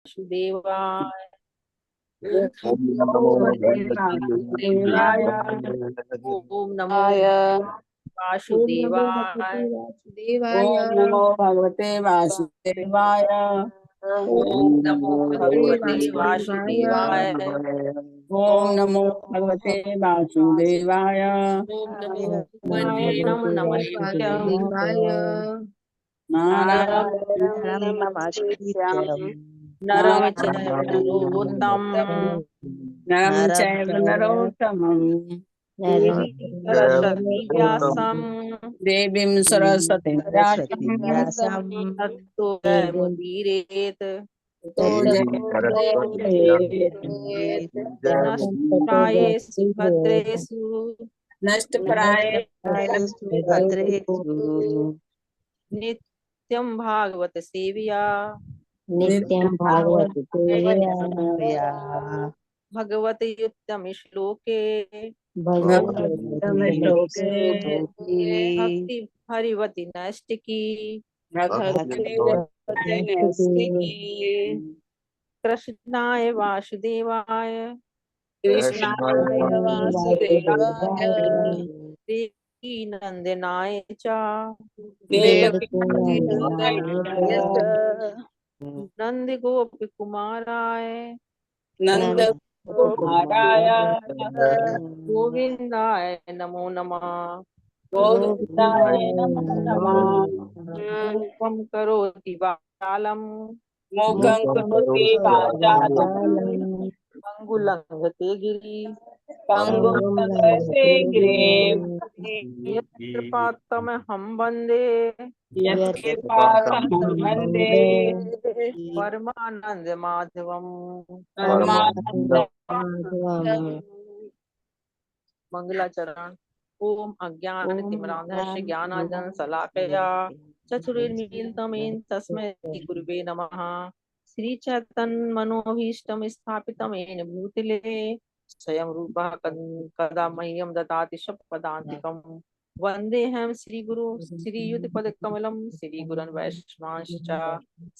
वासुदेवाय। ओम नमो भगवते वासुदेवाय। वासुदेवाय। ओम नमो ओम नमो भगवते वासुदेवाय। वासुदेवाय। ओम नमो भगवते वासुदेवाय। ओम ओम नमो नमो भगवते भगवते वासुदेवाय। वासुदेवाय। ओम नमो भगवते वासुदेवाय। ओम नमो ओम नमो भगवते भगवते नमः। वासुदेवाय। नारायणं नमस्कृत्यं नमस्कृत्यं नरं चैव नारायणं नरोत्तमं नरं चैव नरोत्तमं देवीं सरस्वतीं व्यासं देवीं सरस्वतीं सरस्वती व्यासं व्यासं ततो जयमुदीरयेत्। तो जयेत्। नष्टाये सुभद्रेषु नष्टप्राये भद्रेषु नित्यं भागवत सेविया। नित्यं भागवत सेवया। भगवतयुक्तम श्लोके भगवती श्लोके भक्ति हरिवती नैष्टिकी। भगवते नैष्टिकी। कृष्णाय वासुदेवाय कृष्णाय वासुदेवाय देवकी नंदनाय च देवकी देवकी नंदनाय च नंद गोप कुमाराय नंद कुमाराय गोविंदाय नमो नमः। गोविंदाय नमो नमः। मूकं करोति वाचालं मूकं करोति वाचालं अंगुलंघते गिरि। पंगुं लंघयते गिरिं। यत्कृपात्तमहं वन्दे यत्कृपातमहं वन्दे परमानंद माधवम। परमानन्दं मंगलाचरण। ओम अज्ञान तिमिरान्धस्य ज्ञानांजन शलाकया चक्षुरुन्मीलितं येन तस्मै श्री गुरुवे नमः। श्री चैतन्य मनोभीष्टं स्थापितं येन भूतले स्वयं रूपः कदा मह्यं ददाति शपदान्तिकम्। वन्देऽहं श्रीगुरु श्रीयुतपदकमलं श्रीगुरन् वैष्णवांश्च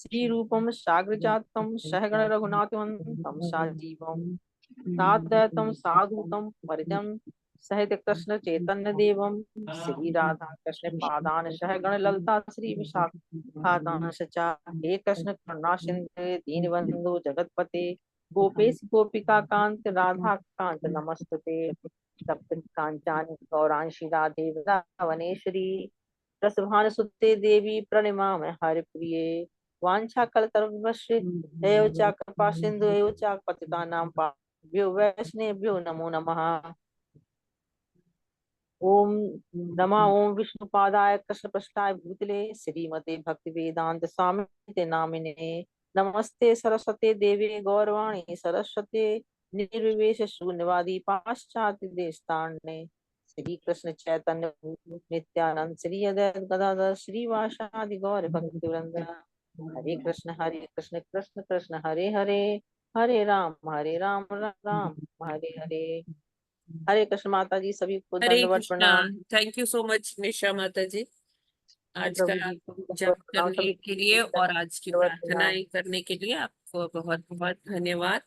श्रीरूपं साग्रजातं सहगण रघुनाथवन्तं सजीवम् साद्वैतं साधुतं परिजं सहित कृष्ण चैतन्य देवम श्री राधा कृष्ण पादान सहगण ललता श्री विशाखादान सचा। हे कृष्ण करुणा सिंधु दीनबंधु जगतपते गोपेश गोपिका कांत राधा कांत नमस्तुते। सप्त कांचानि गौरांशी राधे वृंदावनेश्वरी रसभान सुते देवी प्रणिमामि हरिप्रिये। वाञ्छाकल्पतरुभ्यश्च एव च कृपा सिन्धु एव च पतितानां पावनेभ्यो वैष्णवेभ्यो नमो नमः। ओम नमः ओम विष्णुपादाय कृष्णपृष्ठाय भूतले श्रीमते भक्तिवेदांत स्वामी नामिने नमस्ते सरस्वते देवे गौरवाणी सरस्वते निर्विशेष शून्यवादी पाश्चात्य देशतारणे श्री कृष्ण चैतन्य नित्यानंद श्री अद्वैत गदाधर श्रीवासादि गौर भक्तिवृंद। हरे कृष्ण कृष्ण कृष्ण हरे हरे हरे राम राम राम हरे हरे। हरे कृष्ण माता जी सभी को हरे दंडवत कृष्णा। प्रणाम। थैंक यू सो मच निशा माता जी, आज का प्रभु जी को जप दंडवत प्रणाम करने सभी के लिए को और आज की दंडवत प्रणाम। प्रार्थनाएं करने के लिए आपको बहुत बहुत धन्यवाद।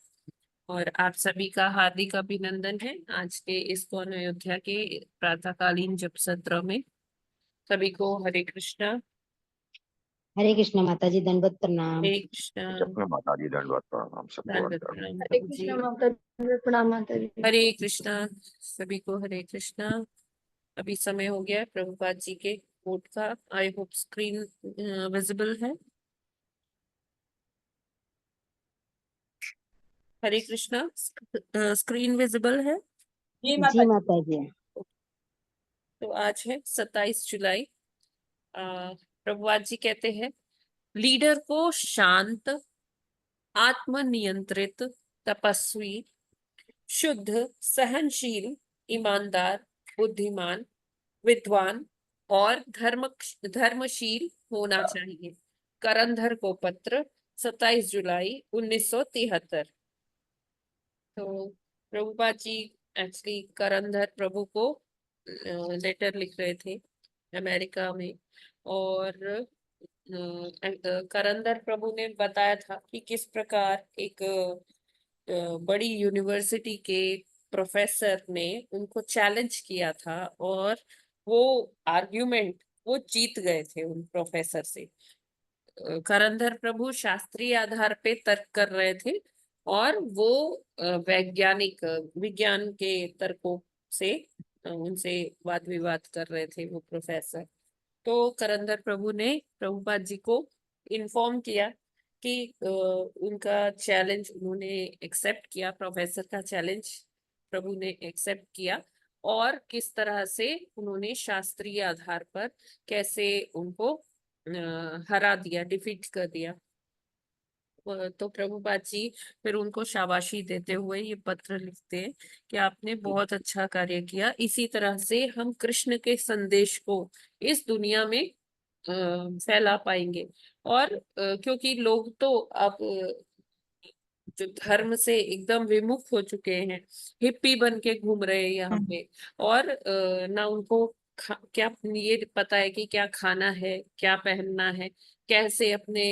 और आप सभी का हार्दिक अभिनंदन है आज के इस्कॉन अयोध्या के प्रातःकालीन जप सत्र में। सभी को हरे कृष्णा। हरे कृष्ण माता जी दंडवत प्रणाम। हरे कृष्णा। जपना माता जी दंडवत प्रणाम सबको दंडवत वंदन। प्रणाम हरे प्रभु जी। कृष्णा माता जी, दंडवत प्रणाम माता जी। हरे कृष्णा। सभी को हरे कृष्णा। अभी समय हो गया है प्रभुपाद जी के कोट का। आई होप स्क्रीन विजिबल है। हरे कृष्णा। स्क्रीन विजिबल है। जी जी माता जी। माता जी। तो आज है 27 जुलाई। प्रभुपाद जी कहते हैं, लीडर को शांत, आत्मनियंत्रित, तपस्वी, शुद्ध, सहनशील, ईमानदार, बुद्धिमान, विद्वान और धर्मशील होना चाहिए। करंधर को पत्र 27 जुलाई 1973। तो प्रभुपाद जी एक्चुअली करंधर प्रभु को लेटर लिख रहे थे अमेरिका में। और करंदर प्रभु ने बताया था कि किस प्रकार एक बड़ी यूनिवर्सिटी के प्रोफेसर ने उनको चैलेंज किया था, और वो आर्ग्यूमेंट वो जीत गए थे उन प्रोफेसर से। करंदर प्रभु शास्त्रीय आधार पे तर्क कर रहे थे, और वो वैज्ञानिक विज्ञान के तर्कों से उनसे वाद विवाद कर रहे थे वो प्रोफेसर। तो करंदर प्रभु ने प्रभुपाद जी को इन्फॉर्म किया कि उनका चैलेंज उन्होंने एक्सेप्ट किया, प्रोफेसर का चैलेंज प्रभु ने एक्सेप्ट किया, और किस तरह से उन्होंने शास्त्रीय आधार पर कैसे उनको हरा दिया, डिफीट कर दिया। तो प्रभुपाद जी फिर उनको शाबाशी देते हुए ये पत्र लिखते हैं कि आपने बहुत अच्छा कार्य किया, इसी तरह से हम कृष्ण के संदेश को इस दुनिया में फैला पाएंगे। और क्योंकि लोग तो अब जो धर्म से एकदम विमुख हो चुके हैं, हिप्पी बन के घूम रहे हैं यहाँ पे, और ना उनको क्या ये पता है कि क्या खाना है, क्या पहनना है, कैसे अपने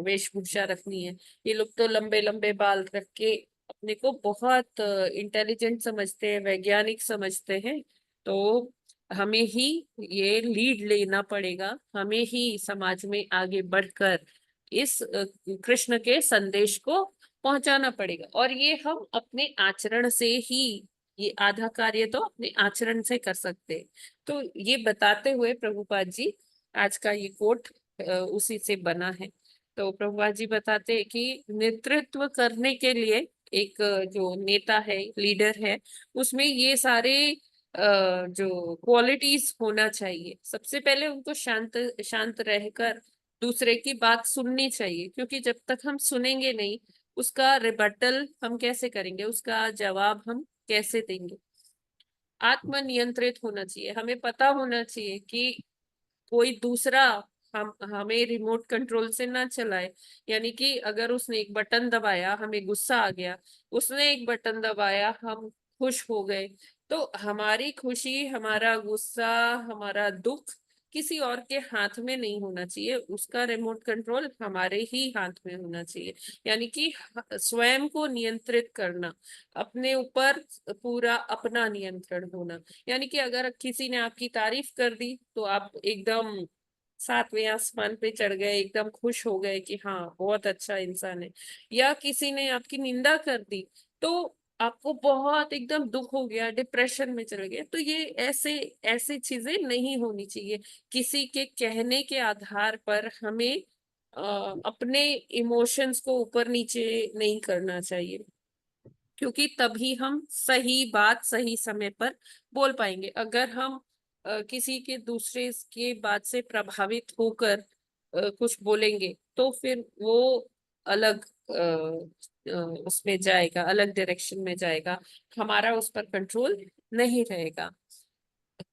वेशभूषा रखनी है। ये लोग तो लंबे लंबे बाल रख के अपने को बहुत इंटेलिजेंट समझते हैं, वैज्ञानिक समझते हैं। तो हमें ही ये लीड लेना पड़ेगा, हमें ही समाज में आगे बढ़कर इस कृष्ण के संदेश को पहुंचाना पड़ेगा। और ये हम अपने आचरण से ही, ये आधा कार्य तो अपने आचरण से कर सकते हैं। तो ये बताते हुए प्रभुपाद जी, आज का ये कोट उसी से बना है। तो प्रभुपाद जी बताते हैं कि नेतृत्व करने के लिए एक जो नेता है, लीडर है, उसमें ये सारे जो क्वालिटीज होना चाहिए। सबसे पहले उनको शांत शांत रहकर दूसरे की बात सुननी चाहिए, क्योंकि जब तक हम सुनेंगे नहीं, उसका रिबटल हम कैसे करेंगे, उसका जवाब हम कैसे देंगे। आत्मनियंत्रित होना चाहिए, हमें पता होना चाहिए कि कोई दूसरा हम हमें रिमोट कंट्रोल से ना चलाए। यानी कि अगर उसने एक बटन दबाया, हमें गुस्सा आ गया, उसने एक बटन दबाया, हम खुश हो गए, तो हमारी खुशी, हमारा गुस्सा, हमारा दुख किसी और के हाथ में नहीं होना चाहिए, उसका रिमोट कंट्रोल हमारे ही हाथ में होना चाहिए। यानी कि स्वयं को नियंत्रित करना, अपने ऊपर पूरा अपना नियंत्रण होना। यानी कि अगर किसी ने आपकी तारीफ कर दी तो आप एकदम सातवें आसमान पे चढ़ गए, एकदम खुश हो गए कि हाँ बहुत अच्छा इंसान है। या किसी ने आपकी निंदा कर दी तो आपको बहुत एकदम दुख हो गया, डिप्रेशन में चले गए। तो ये ऐसे ऐसी चीजें नहीं होनी चाहिए। किसी के कहने के आधार पर हमें अपने इमोशंस को ऊपर नीचे नहीं करना चाहिए, क्योंकि तभी हम सही बात सही समय पर बोल पाएंगे। अगर हम किसी के दूसरे के बात से प्रभावित होकर कुछ बोलेंगे, तो फिर वो अलग उसमें जाएगा, अलग डायरेक्शन में जाएगा, हमारा उस पर कंट्रोल नहीं रहेगा।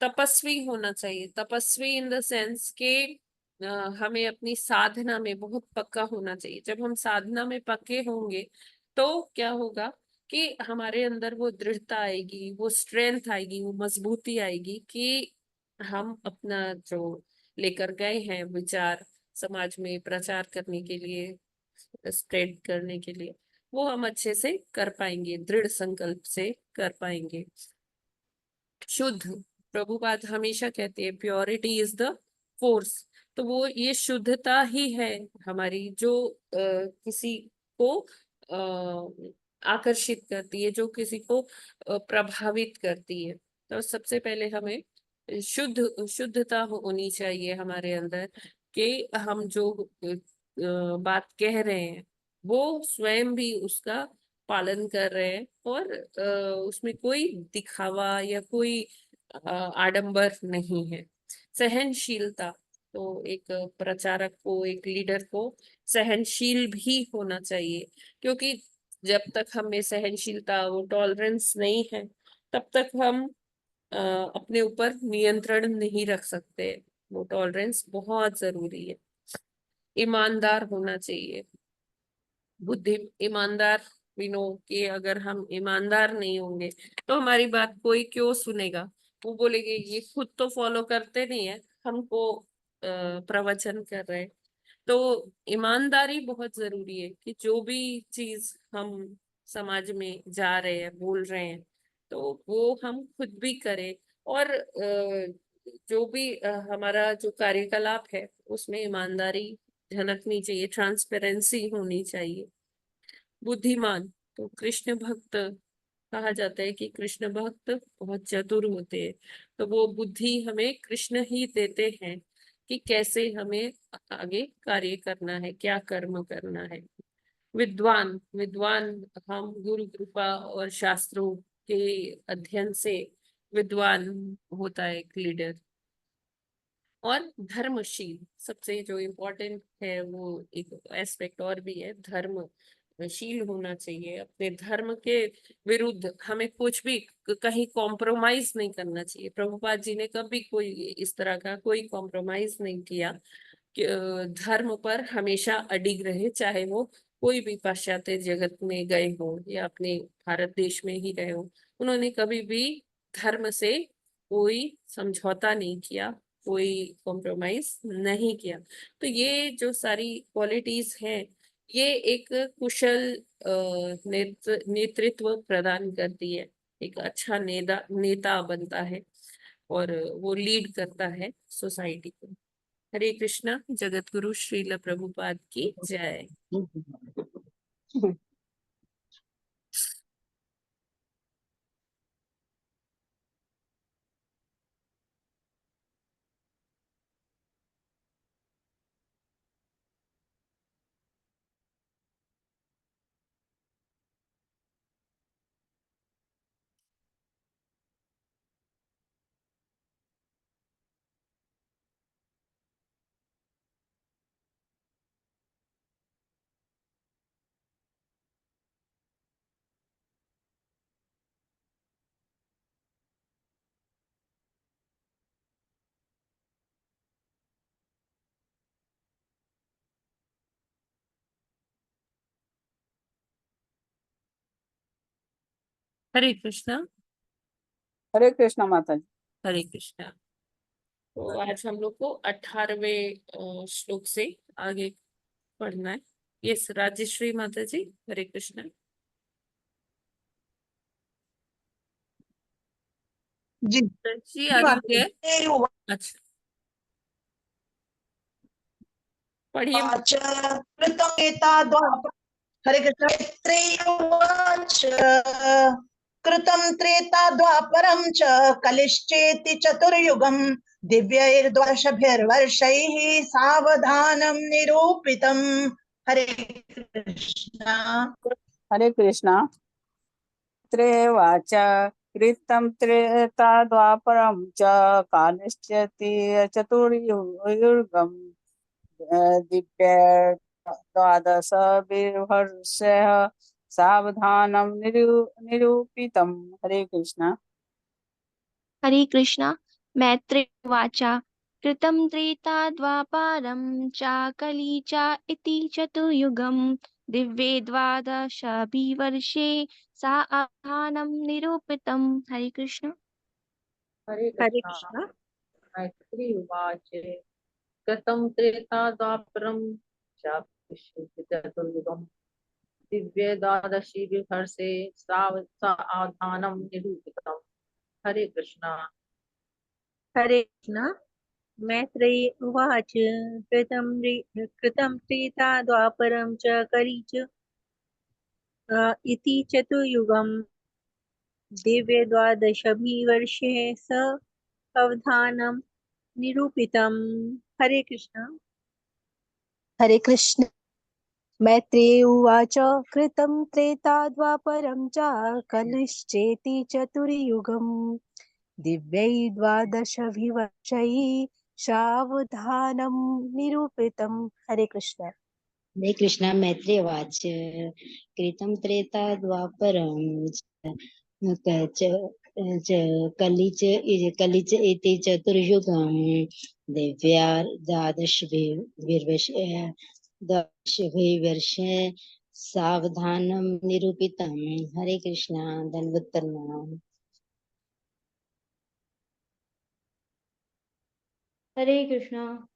तपस्वी होना चाहिए, तपस्वी इन द सेंस के हमें अपनी साधना में बहुत पक्का होना चाहिए। जब हम साधना में पक्के होंगे तो क्या होगा कि हमारे अंदर वो दृढ़ता आएगी, वो स्ट्रेंथ आएगी, वो मजबूती आएगी कि हम अपना जो लेकर गए हैं विचार समाज में प्रचार करने के लिए, स्प्रेड करने के लिए, वो हम अच्छे से कर पाएंगे, दृढ़ संकल्प से कर पाएंगे। शुद्ध, प्रभुपाद हमेशा कहते हैं प्योरिटी इज द फोर्स। तो वो ये शुद्धता ही है हमारी, जो किसी को आकर्षित करती है, जो किसी को प्रभावित करती है। तो सबसे पहले हमें शुद्धता होनी चाहिए हमारे अंदर, कि हम जो बात कह रहे हैं वो स्वयं भी उसका पालन कर रहे हैं, और उसमें कोई दिखावा या कोई आडंबर नहीं है। सहनशीलता, तो एक प्रचारक को, एक लीडर को सहनशील भी होना चाहिए, क्योंकि जब तक हमें सहनशीलता, वो टॉलरेंस नहीं है, तब तक हम अपने ऊपर नियंत्रण नहीं रख सकते। वो टॉलरेंस बहुत जरूरी है। ईमानदार होना चाहिए, बुद्धि ईमानदार। नो कि अगर हम ईमानदार नहीं होंगे तो हमारी बात कोई क्यों सुनेगा। वो बोलेंगे ये खुद तो फॉलो करते नहीं है, हमको प्रवचन कर रहे हैं। तो ईमानदारी बहुत जरूरी है कि जो भी चीज हम समाज में जा रहे हैं, बोल रहे हैं, तो वो हम खुद भी करें। और जो भी हमारा जो कार्यकलाप है उसमें ईमानदारी झलकनी चाहिए, ट्रांसपेरेंसी होनी चाहिए। बुद्धिमान, तो कृष्ण भक्त कहा जाता है कि कृष्ण भक्त बहुत चतुर होते हैं। तो वो बुद्धि हमें कृष्ण ही देते हैं कि कैसे हमें आगे कार्य करना है, क्या कर्म करना है। विद्वान, विद्वान हम गुरु कृपा और शास्त्रों के अध्ययन से विद्वान होता है एक लीडर। और धर्मशील, सबसे जो इम्पोर्टेंट है वो एक एस्पेक्ट और भी है, धर्मशील होना चाहिए। अपने धर्म के विरुद्ध हमें कुछ भी कहीं कॉम्प्रोमाइज नहीं करना चाहिए। प्रभुपाद जी ने कभी कोई इस तरह का कोई कॉम्प्रोमाइज नहीं किया कि धर्म पर हमेशा अडिग रहे, चाहे वो कोई भी पाश्चात्य जगत में गए हो या अपने भारत देश में ही रहे हो। उन्होंने कभी भी धर्म से कोई समझौता नहीं किया, कोई कॉम्प्रोमाइज नहीं किया। तो ये जो सारी क्वालिटीज हैं, ये एक कुशल नेतृत्व प्रदान करती है। एक अच्छा नेता बनता है और वो लीड करता है सोसाइटी को। हरे कृष्णा। जगत गुरु श्रील प्रभुपाद की जय। हरे कृष्णा। हरे कृष्णा माता जी। हरे कृष्णा। तो आज हम लोग को 18वें श्लोक से आगे पढ़ना है। यस, राजश्री माता जी, हरे कृष्णा। जी जी आगे के। अच्छा, पढ़िए। उवाच कृतमेता द्वापर हरे कृष्ण त्रयोवाच कृतं त्रेता द्वापरं च कलिश्चेति चतुर्युगं दिव्यैर्द्वादशभिर्वर्षैः सावधानं निरूपितम्। हरे कृष्ण। हरे कृष्णा। त्रेवाच कृतं त्रेता द्वापरं च कालश्चेति चतुर्युगं दिव्यैर्द्वादश विवर्षः सावधानं निरूपितम्। हरे कृष्णा। हरे कृष्णा। मैत्रेय उवाच कृतं त्रेता द्वापारं च कली च इति चतुर्युगं दिव्ये द्वादशाभिवर्षे सा आधानं निरूपितम्। हरे कृष्ण। हरे हरे कृष्णा। कृष्णा। मैत्री उवाच कृतं त्रेता द्वापरं च चतुर्युगं दिव्ये द्वादशी विभर्षे सावधानं निरूपितम्। हरे कृष्णा। हरे कृष्ण। मैत्रेयी उवाच कृतं त्रेता द्वापरं च कली च इति चतुर्युगं दिव्ये द्वादशभिवर्षे स अवधानं निरूपितम्। हरे कृष्ण। हरे कृष्ण। मैत्रेय उवाच कृतं त्रेता द्वापरं च कलिश्चेति चतुर्युगं दिव्यै द्वादशभिवर्षैः सावधानं निरूपितम्। हरे कृष्ण। हरे कृष्णा। मैत्रेय उवाच कृतं त्रेता द्वापरं कलिच इति चतुर्युगं दिव्या द्वादशभिर्वर्षे सावधानं निरूपितं। हरे कृष्णा। दंडवत प्रणाम। हरे कृष्णा।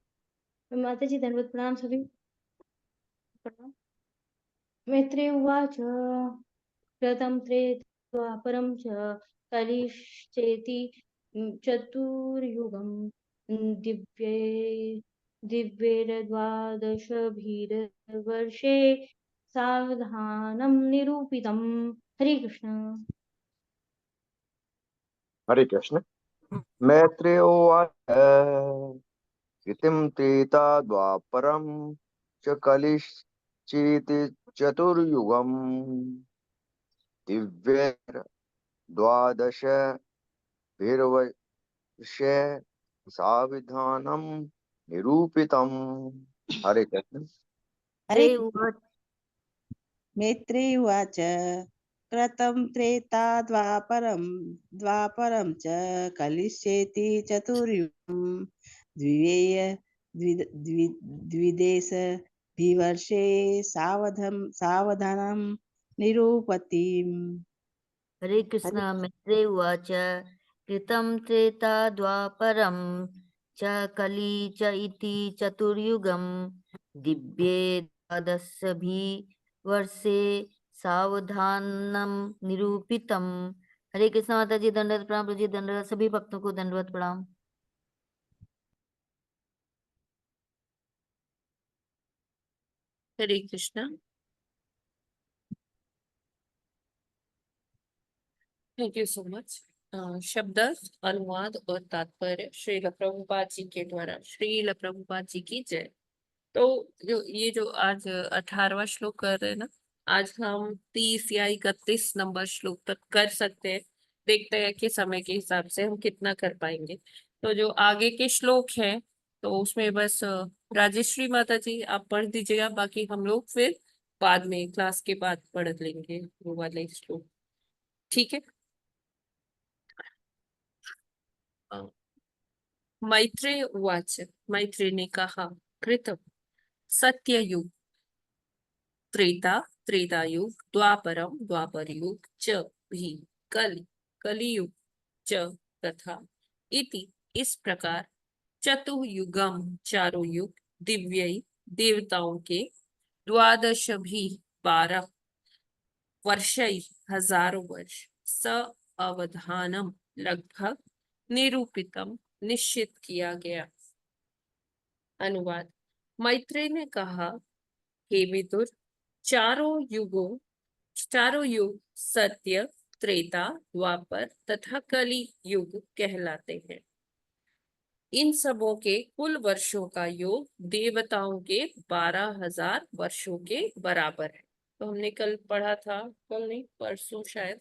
माता जी धन्यवाद प्रणाम सभी प्रणाम। मैत्रेय उवाच कृतं त्रेद्वापरं च कलिश्चेति चतुर्युगं दिव्ये दिव्यैर्द्वादशभिर्वर्षे सावधानं निरूपितम्। हरे कृष्ण। हरे कृष्ण। मैत्रेय उवाच कृतं त्रेता द्वापरं च कलिश्चेति चतुर्युगम् दिव्यैर्द्वादशभिर्वर्षे साविधानं निरूपितम्। हरे कृष्ण। हरे मैत्रेय उवाच कृतं त्रेता द्वापरं च कलिश्येति चतुर्युगं द्विवेय द्विदेश द्विवर्षे सावधानं निरूपतिम्। हरे कृष्ण। मैत्रेय उवाच कृतं त्रेता द्वापरं च कली च इति चतुर्युगं दिव्ये द्वादशभिर्वर्षे सावधानं निरूपितम्। हरे कृष्ण। माता जी दंडवत प्रणाम। प्रभु जी दंडवत। सभी भक्तों को दंडवत प्रणाम। हरे Krishna. Thank you so much. शब्द अनुवाद और तात्पर्य श्रील प्रभुपाद जी के द्वारा। श्रील प्रभुपाद जी की जय। तो जो आज 18वां श्लोक कर रहे हैं ना, आज हम 30 या 31 नंबर श्लोक तक कर सकते हैं। देखते हैं कि समय के हिसाब से हम कितना कर पाएंगे। तो जो आगे के श्लोक हैं तो उसमें बस राजेश्वरी माता जी आप पढ़ दीजिएगा, बाकी हम लोग फिर बाद में क्लास के बाद पढ़ लेंगे वो वाले श्लोक। ठीक है। अ, मैत्रेय उवाच। मैत्रेय ने कहा कृतम सत्ययुग त्रेता त्रेतायुग द्वापरम द्वापरयुग च भी कलि कलियुग च तथा इति इस प्रकार चतुर्युगम चारों युग दिव्य देवताओं के द्वादश भी 12 वर्षै हजारों वर्ष स अवधानम लगभग निरूपितम निश्चित किया गया। अनुवाद। मैत्रेय ने कहा हे विदुर, चारों युग सत्य त्रेता द्वापर तथा कली युग कहलाते हैं। इन सबों के कुल वर्षों का योग देवताओं के 12,000 वर्षों के बराबर है। तो हमने कल पढ़ा था, कल नहीं परसों शायद,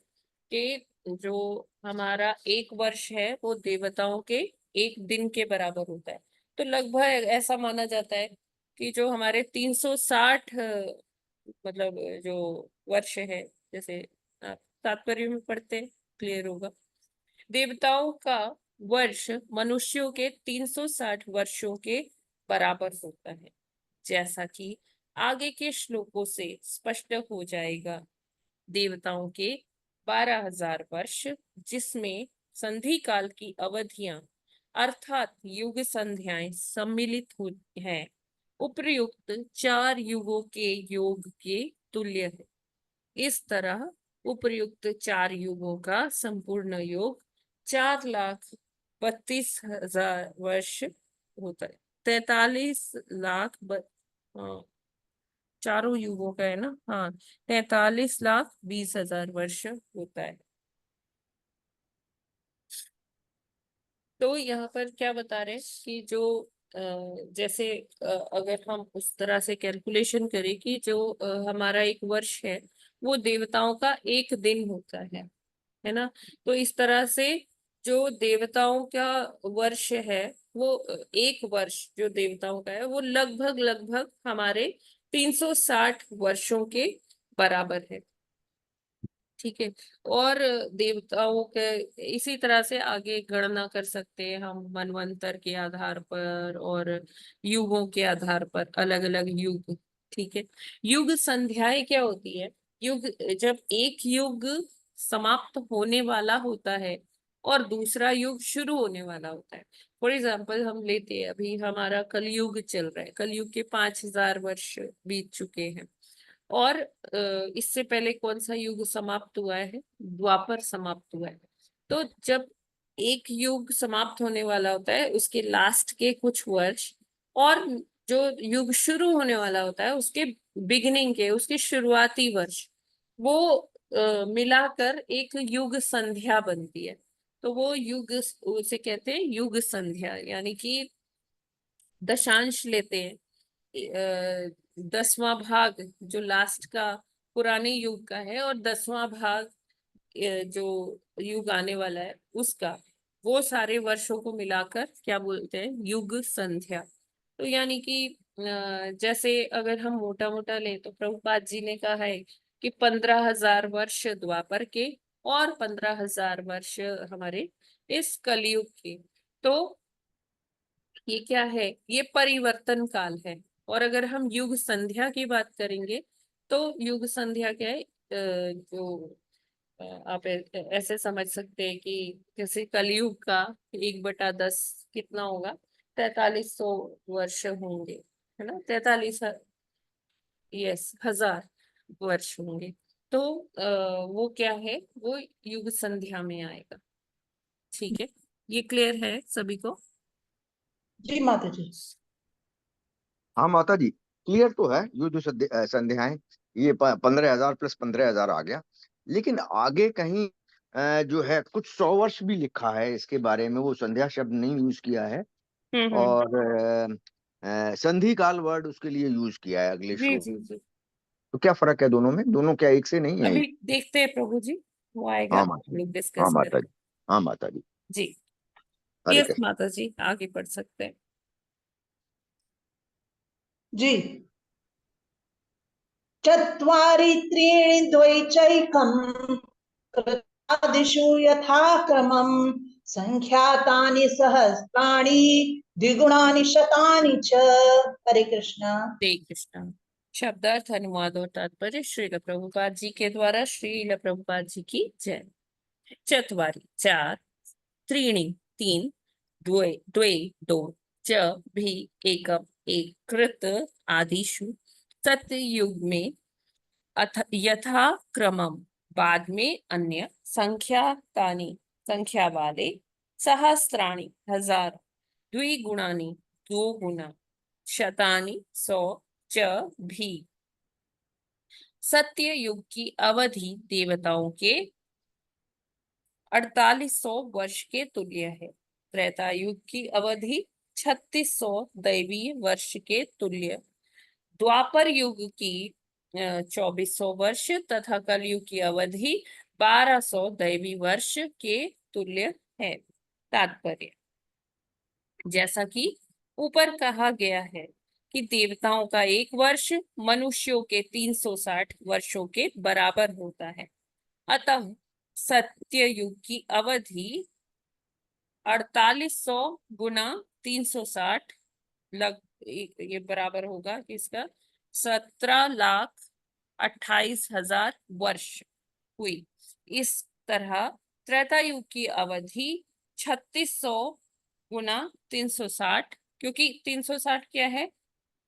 कि जो हमारा एक वर्ष है वो देवताओं के एक दिन के बराबर होता है। तो लगभग ऐसा माना जाता है कि जो हमारे 360 मतलब जो वर्ष है, जैसे आप तात्पर्य में पढ़ते क्लियर होगा, देवताओं का वर्ष मनुष्यों के 360 वर्षों के बराबर होता है। जैसा कि आगे के श्लोकों से स्पष्ट हो जाएगा, देवताओं के 12,000 वर्ष, जिसमें संधि काल की अवधियां अर्थात युग संध्याएं सम्मिलित होती हैं, उपर्युक्त 4 युगों के योग के तुल्य है। इस तरह उपर्युक्त 4 युगों का संपूर्ण योग 4,32,000 वर्ष होता है। 43 लाख हाँ, चारों युगों का है ना, हाँ, 43,20,000 वर्ष होता है। तो यहाँ पर क्या बता रहे हैं कि जो जैसे अगर हम उस तरह से कैलकुलेशन करें कि जो हमारा एक वर्ष है वो देवताओं का एक दिन होता है ना। तो इस तरह से जो देवताओं का वर्ष है वो एक वर्ष जो देवताओं का है वो लगभग लगभग हमारे 360 वर्षों के बराबर है। ठीक है। और देवताओं के इसी तरह से आगे गणना कर सकते हैं हम मनवंतर के आधार पर और युगों के आधार पर, अलग अलग युग। ठीक है। युग संध्याएं क्या होती है? युग, जब एक युग समाप्त होने वाला होता है और दूसरा युग शुरू होने वाला होता है। फॉर एग्जाम्पल हम लेते हैं, अभी हमारा कलयुग चल रहा है, कलयुग के 5000 वर्ष बीत चुके हैं। और इससे पहले कौन सा युग समाप्त हुआ है? द्वापर समाप्त हुआ है। तो जब एक युग समाप्त होने वाला होता है, उसके लास्ट के कुछ वर्ष और जो युग शुरू होने वाला होता है उसके बिगिनिंग के, उसके शुरुआती वर्ष, वो मिलाकर एक युग संध्या बनती है। तो वो युग, उसे कहते हैं युग संध्या, यानी कि दशांश लेते हैं। 10वां भाग जो लास्ट का पुराने युग का है, और 10वां भाग जो युग आने वाला है उसका, वो सारे वर्षों को मिलाकर क्या बोलते हैं? युग संध्या। तो यानी कि जैसे अगर हम मोटा मोटा लें तो प्रभुपाद जी ने कहा है कि 15,000 वर्ष द्वापर के और 15,000 वर्ष हमारे इस कलयुग के। तो ये क्या है? ये परिवर्तन काल है। और अगर हम युग संध्या की बात करेंगे तो युग संध्या क्या है? जो आप ऐसे समझ सकते हैं कि जैसे कलयुग का 1/10 कितना होगा? 4300 वर्ष होंगे, है ना? 43 हजार वर्ष होंगे। तो वो क्या है? वो युग संध्या में आएगा। ठीक है, ये क्लियर है सभी को? जी माता जी। हाँ माता जी, क्लियर तो है। युद्ध संध्याएं, ये 15,000 प्लस 15,000 आ गया। लेकिन आगे कहीं जो है कुछ 100 वर्ष भी लिखा है इसके बारे में, वो संध्या शब्द नहीं यूज किया है। हम्म। और संधि काल वर्ड उसके लिए यूज किया है अगले जी श्लोक। जी जी। तो क्या फर्क है दोनों में? दोनों क्या एक से नहीं है? अभी देखते हैं प्रभु जी, वो आएगा हाँ माता हम जी। लोग हाँ डिस्कस माता करेंगे। जी। हाँ माता जी। जी। हरे यस कृष्ण। माता जी, आगे बढ़ सकते हैं। जी। चत्वारि त्रीणि द्वैचैकम् कृतादिषु यथाक्रमम् संख्यातानि सहस्राणि द्विगुणानि शतानि च। हरे कृष्ण। हरे कृष्णा। शब्दार्थ, अनुवाद और तात्पर्य श्रील प्रभुपाद जी के द्वारा। श्रील प्रभुपाद जी की जय। चत्वारि चार, त्रीणि तीन, द्वे द्वे दो, च भी एकम एक, कृत आदिषु सतयुग में, अथ यथा क्रमम बाद में, अन्य, संख्यातानि संख्या वाले, सहस्राणि हजार, द्विगुणानि दो गुना, शतानि 100, च भी। सत्य युग की अवधि देवताओं के 4800 वर्ष के तुल्य है। त्रेता युग की अवधि 3600 दैवीय वर्ष के तुल्य, द्वापर युग की 2400 वर्ष तथा कलयुग की अवधि 1200 दैवी वर्ष के तुल्य है। तात्पर्य, जैसा कि ऊपर कहा गया है कि देवताओं का एक वर्ष मनुष्यों के 360 वर्षों के बराबर होता है। अतः सत्य युग की अवधि 4800 गुना 360 लग, ये बराबर होगा किसका? 17,28,000 वर्ष हुई। इस तरह त्रेता युग की अवधि 3600 गुना 360, क्योंकि 360 क्या है?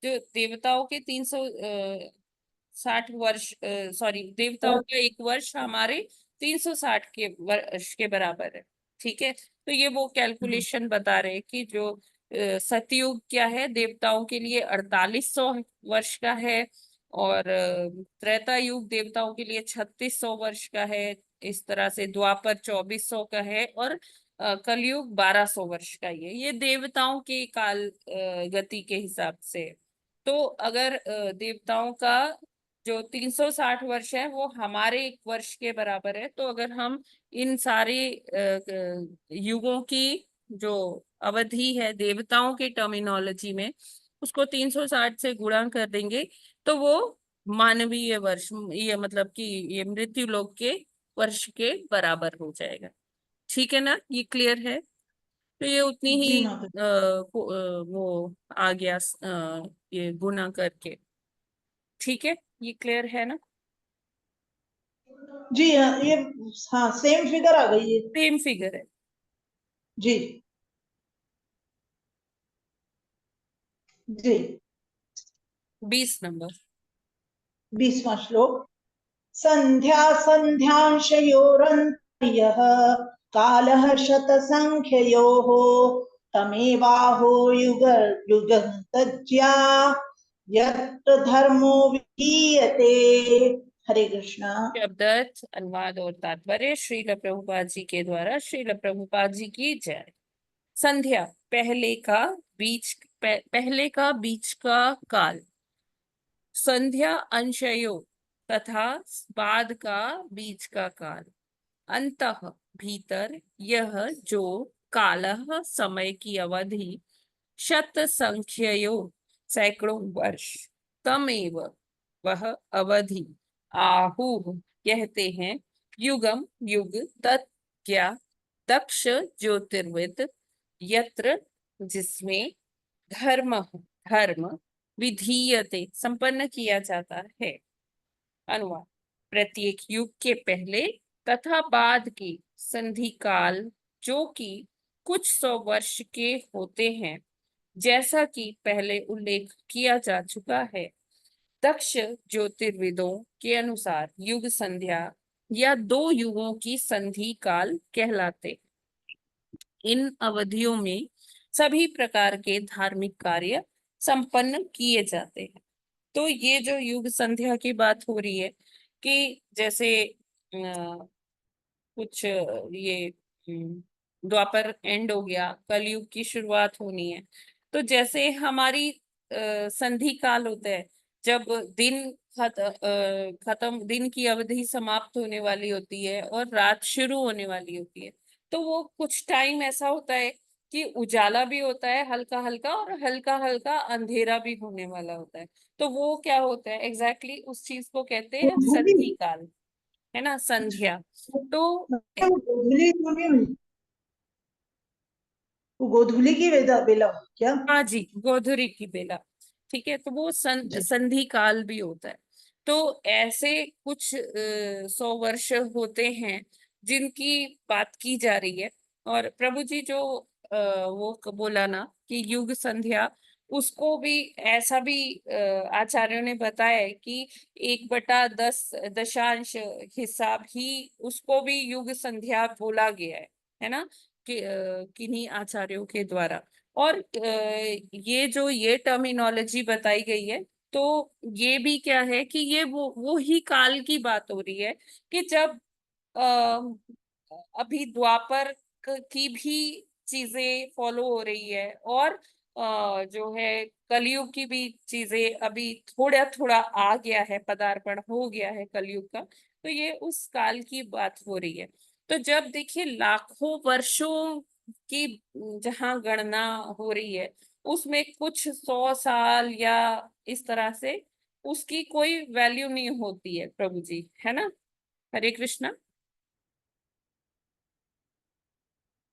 जो देवताओं के 360 वर्ष, सॉरी, देवताओं का एक वर्ष हमारे 360 के वर्ष के बराबर है। ठीक है, तो ये वो कैलकुलेशन बता रहे हैं कि जो सतयुग क्या है देवताओं के लिए 4800 वर्ष का है, और त्रेता युग देवताओं के लिए 3600 वर्ष का है। इस तरह से द्वापर 2400 का है, और कलयुग 1200 वर्ष का ही है। ये देवताओं के काल गति के हिसाब से। तो अगर देवताओं का जो 360 वर्ष है वो हमारे एक वर्ष के बराबर है, तो अगर हम इन सारे युगों की जो अवधि है देवताओं के टर्मिनोलॉजी में, उसको 360 से गुणा कर देंगे तो वो मानवीय वर्ष, ये मतलब कि ये मृत्यु लोक के वर्ष के बराबर हो जाएगा। ठीक है ना? ये क्लियर है? तो ये उतनी जी ही माता। वो आ गया ये गुना करके। ठीक है, ये क्लियर है ना? जी हाँ, ये हाँ सेम फिगर आ गई है। सेम फिगर है। जी। जी 20 नंबर। 20वां श्लोक। संध्या संध्यांशयोरन्तर्यः कालः शतसंख्ययोः तमेवाहो युगन्तज्या यत्र धर्मो विधीयते। हरे कृष्णा। शब्द, अनुवाद और तात्पर्य श्रील प्रभुपाद जी के द्वारा। श्रील प्रभुपाद जी की जय। संध्या पहले का बीच का काल। संध्या अंशयो तथा बाद का बीच का काल। अंतः भीतर यह जो कालः समय की अवधि शत संख्ययो सैकड़ों वर्ष तमेव वह अवधि आहुः कहते हैं युगम युग तत्ज्ञा दक्ष ज्योतिर्विद यत्र जिसमें धर्म विधीयते संपन्न किया जाता है। अनुवाद। प्रत्येक युग के पहले तथा बाद के संधि काल जो कि कुछ 100 वर्ष के होते हैं, जैसा कि पहले उल्लेख किया जा चुका है, दक्ष ज्योतिर्विदों के अनुसार युग संध्या या 2 युगों की संधि काल कहलाते। इन अवधियों में सभी प्रकार के धार्मिक कार्य संपन्न किए जाते हैं। तो ये जो युग संध्या की बात हो रही है कि जैसे कुछ ये द्वापर एंड हो गया, कलयुग की शुरुआत होनी है, तो जैसे हमारी संधि काल होता है जब दिन खत्म, दिन की अवधि समाप्त होने वाली होती है और रात शुरू होने वाली होती है, तो वो कुछ टाइम ऐसा होता है कि उजाला भी होता है हल्का हल्का और हल्का हल्का अंधेरा भी होने वाला होता है। तो वो क्या होता है एग्जैक्टली उस चीज को कहते हैं संधि काल, है ना, संध्या। तो गोधूली तो नहीं हुई, वो गोधूली की बेला हुई क्या? हाँ जी, गोधूली की बेला, ठीक है। तो वो संधि काल भी होता है। तो ऐसे कुछ 100 वर्ष होते हैं जिनकी बात की जा रही है। और प्रभु जी जो वो बोला ना कि युग संध्या, उसको भी ऐसा भी आचार्यों ने बताया है कि 1/10 दशांश हिसाब ही उसको भी युग संध्या बोला गया है ना, कि किन्हीं आचार्यों के द्वारा। और ये जो ये टर्मिनोलॉजी बताई गई है, तो ये भी क्या है कि ये वो ही काल की बात हो रही है कि जब अभी द्वापर की भी चीजें फॉलो हो रही है और जो है कलयुग की भी चीजें अभी थोड़ा थोड़ा आ गया है, पदार्पण हो गया है कलयुग का। तो ये उस काल की बात हो रही है। तो जब देखिए लाखों वर्षों की जहाँ गणना हो रही है, उसमें कुछ 100 साल या इस तरह से उसकी कोई वैल्यू नहीं होती है प्रभु जी, है ना। हरे कृष्णा।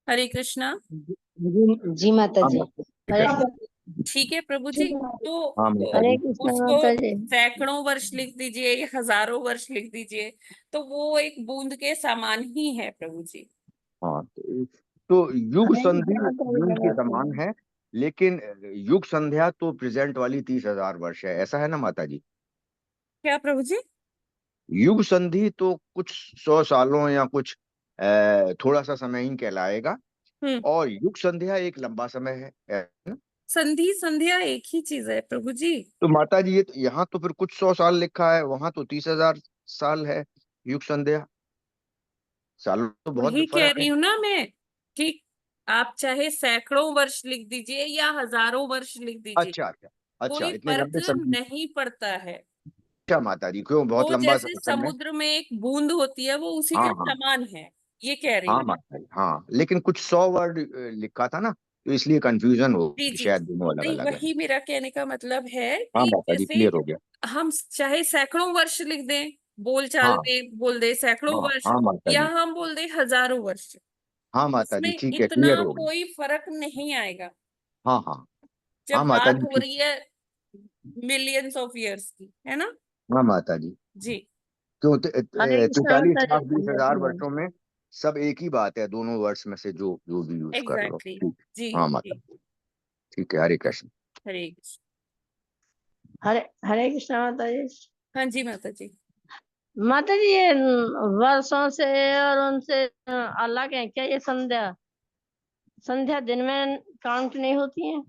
हरे कृष्णा। जी माता हाँ जी। माता जी। ठीक है प्रभु जी। तो हाँ माता हरे जी। कृष्णा उसको माता जी। सैकड़ों वर्ष लिख दीजिए या हजारों वर्ष लिख दीजिए, तो वो एक बूंद के समान ही है प्रभु जी। हाँ तो युग हरे संधि कृष्णा माता जी, बूंद के नमस्ते। समान है, लेकिन युग संध्या तो प्रेजेंट वाली 30,000 वर्ष है, ऐसा है ना माता जी। क्या प्रभु जी? युग संधि तो कुछ 100 सालों या कुछ थोड़ा सा समय ही कहलाएगा, हम्म। और युग संध्या एक लंबा समय है ना? संधि संध्या एक ही चीज है प्रभु जी। तो माता जी ये तो यहाँ तो फिर कुछ 100 साल लिखा है, वहां तो 30,000 साल है युग संध्या। सालों तो बहुत वही कह फर्क रही है। हूँ ना मैं कि आप चाहे सैकड़ों वर्ष लिख दीजिए या हजारों वर्ष लिख दीजिए, अच्छा अच्छा। अच्छा कोई इतने फर्क लंबे समय। नहीं पड़ता है। अच्छा माता जी, क्यों बहुत वो लंबा जैसे समय है। समुद्र में एक बूंद होती है, वो उसी हाँ के हाँ। समान है, ये कह रही हाँ हूँ। माता जी हाँ, लेकिन कुछ 100 वर्ड लिखा था ना, तो इसलिए कंफ्यूजन हो जी गई, जी। शायद दोनों अलग नहीं, अलग है। वही मेरा कहने का मतलब है हाँ कि माता जी, जैसे क्लियर हो गया। हम चाहे सैकड़ों वर्ष लिख दें, बोल चाल हाँ में बोल दे सैकड़ों हाँ वर्ष, हाँ माता या जी। हम बोल दे हजारों वर्ष, हाँ माता इसमें जी ठीक है, इतना क्लियर हो गया। कोई फर्क नहीं आएगा हाँ हाँ। हाँ जब माता बात जी हो ठीक। रही है मिलियंस ऑफ इयर्स की, है ना। हाँ माता जी। जी। क्यों हरे कृष्णा 43 माता लाख जी, 20,000 नमस्ते। वर्षों में सब एक ही बात है, दोनों वर्ष में से जो जो भी यूज कर लो, एग्जैक्टली। ठीक। जी हाँ माता जी। जी ठीक है। हरे कृष्ण। हरे कृष्ण। हरे हरे कृष्णा माता जी। हाँ जी माता जी। माता जी ये वर्षों से और उनसे अलग है क्या ये संध्या? संध्या दिन में काउंट नहीं होती है?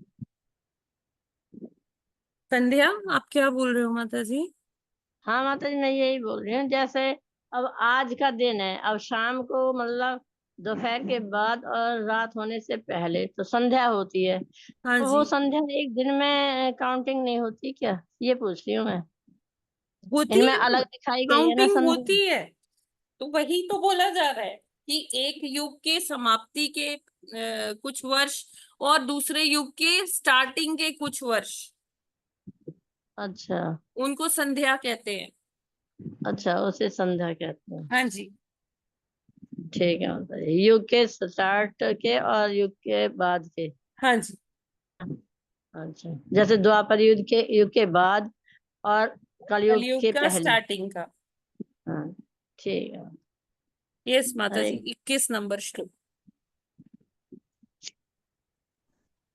संध्या आप क्या बोल रहे हो माता जी? हाँ माता जी मैं यही बोल रही हूँ, जैसे अब आज का दिन है, अब शाम को मतलब दोपहर के बाद और रात होने से पहले तो संध्या होती है, हाँ तो वो जी संध्या एक दिन में काउंटिंग नहीं होती क्या, ये पूछ रही हूँ मैं। होती इनमें है, अलग दिखाई गई है ना काउंटिंग संध्या। होती है। तो वही तो बोला जा रहा है कि एक युग के समाप्ति के कुछ वर्ष और दूसरे युग के स्टार्टिंग के कुछ वर्ष, अच्छा उनको संध्या कहते हैं। अच्छा, उसे संध्या कहते हैं। हाँ जी ठीक है माता जी, युग के स्टार्ट के और युग के बाद के। हाँ जी। अच्छा, जैसे द्वापर युग के बाद और कलयुग कलयुग के का पहले। स्टार्टिंग का। हाँ ठीक है। यस माता हरे जी, 21 नंबर श्लोक।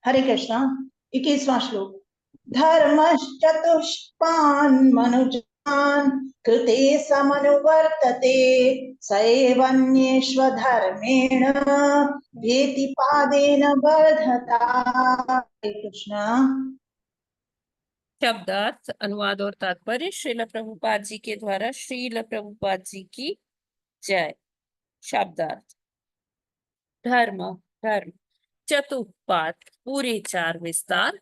हरे कृष्णा। 21वां श्लोक। धर्मश्चतुष्पान् मनुजान् कृते समनुवर्तते स एवन्येष्वधर्मेण वेति पादेन वर्धता। हरे कृष्णा। शब्दार्थ, अनुवाद और तात्पर्य श्रील प्रभुपाद जी के द्वारा। श्रील प्रभुपाद जी की जय। शब्दार्थ। धर्म, धर्म। चतुष्पाद, पूरे 4 विस्तार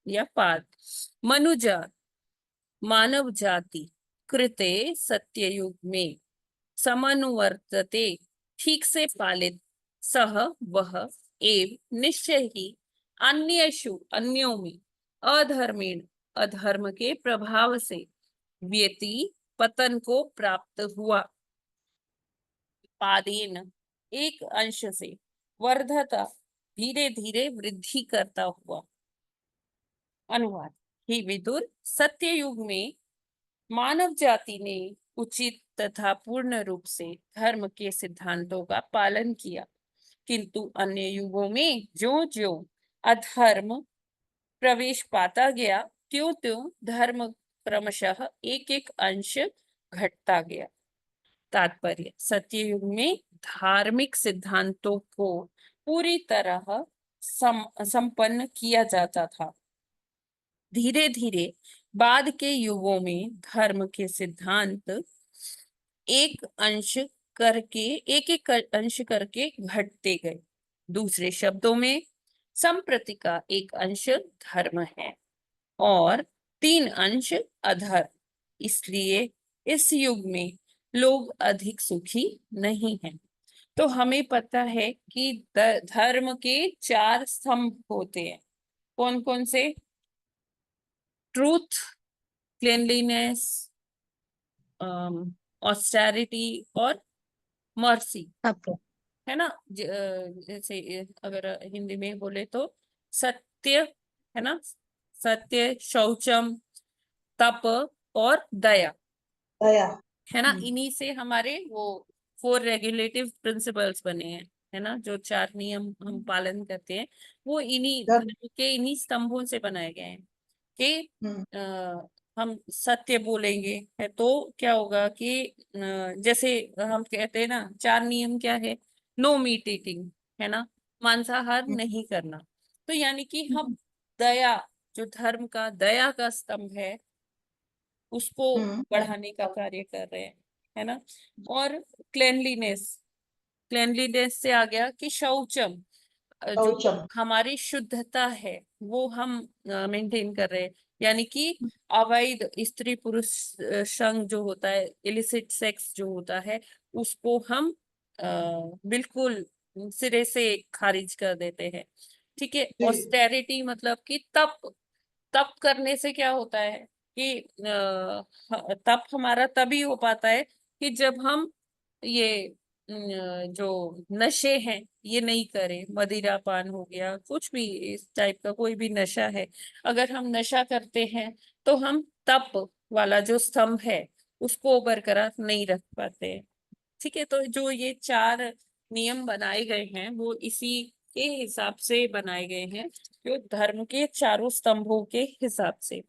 या पाद। मनुजात, मानव जाति। कृते, सत्ययुग में। समनुवर्तते, ठीक से पालित। सह, वह। एव, निश्चय ही। अन्येषु, अन्यों में। अधर्मेण, अधर्म के प्रभाव से। व्यति, पतन को प्राप्त हुआ। पादेन, एक अंश से। वर्धता, धीरे धीरे वृद्धि करता हुआ। अनुवाद। हे विदुर, सत्य युग में मानव जाति ने उचित तथा पूर्ण रूप से धर्म के सिद्धांतों का पालन किया, किंतु अन्य युगों में ज्यों ज्यों अधर्म प्रवेश पाता गया, त्यों त्यों धर्म क्रमशः एक एक अंश घटता गया। तात्पर्य। सत्ययुग में धार्मिक सिद्धांतों को पूरी तरह संपन्न किया जाता था। धीरे धीरे बाद के युगों में धर्म के सिद्धांत एक एक अंश करके घटते गए। दूसरे शब्दों में संप्रति का एक अंश धर्म है और 3 अंश अधर्म। इसलिए इस युग में लोग अधिक सुखी नहीं हैं। तो हमें पता है कि धर्म के 4 स्तंभ होते हैं। कौन कौन से? ट्रूथ, क्लेनलीनेस, ऑस्टेरिटी और मर्सी, है ना? जैसे अगर हिंदी में बोले तो सत्य, है ना? सत्य, शौचम, तप और दया, दया। है ना? इन्हीं से हमारे वो 4 रेगुलेटिव प्रिंसिपल्स बने हैं, है ना? जो 4 नियम हम पालन करते हैं, वो इन्हीं धर्म के इन्हीं स्तंभों से बनाए गए हैं कि हम सत्य बोलेंगे है तो क्या होगा कि जैसे हम कहते हैं ना 4 नियम क्या है? नो मीट ईटिंग, है ना? मांसाहार नहीं करना। तो यानी कि हम दया, जो धर्म का दया का स्तंभ है, उसको बढ़ाने का कार्य कर रहे हैं, है ना? और क्लेanलीनेस, क्लेanलीनेस से आ गया कि शौचम, जो शौचम। हमारी शुद्धता है वो हम मेंटेन कर रहे हैं। यानी कि अवैध स्त्री पुरुष संग जो होता है, इलिसिट सेक्स जो होता है, उसको हम बिल्कुल सिरे से खारिज कर देते हैं। ठीक है। ऑस्टेरिटी मतलब कि तप, तप करने से क्या होता है कि तप हमारा तभी हो पाता है कि जब हम ये जो नशे हैं ये नहीं करें। मदिरा पान हो गया, कुछ भी इस टाइप का कोई भी नशा है, अगर हम नशा करते हैं तो हम तप वाला जो स्तंभ है उसको बरकरार नहीं रख पाते हैं। ठीक है। तो जो ये 4 नियम बनाए गए हैं वो इसी के हिसाब से बनाए गए हैं, जो धर्म के चारों स्तंभों के हिसाब से।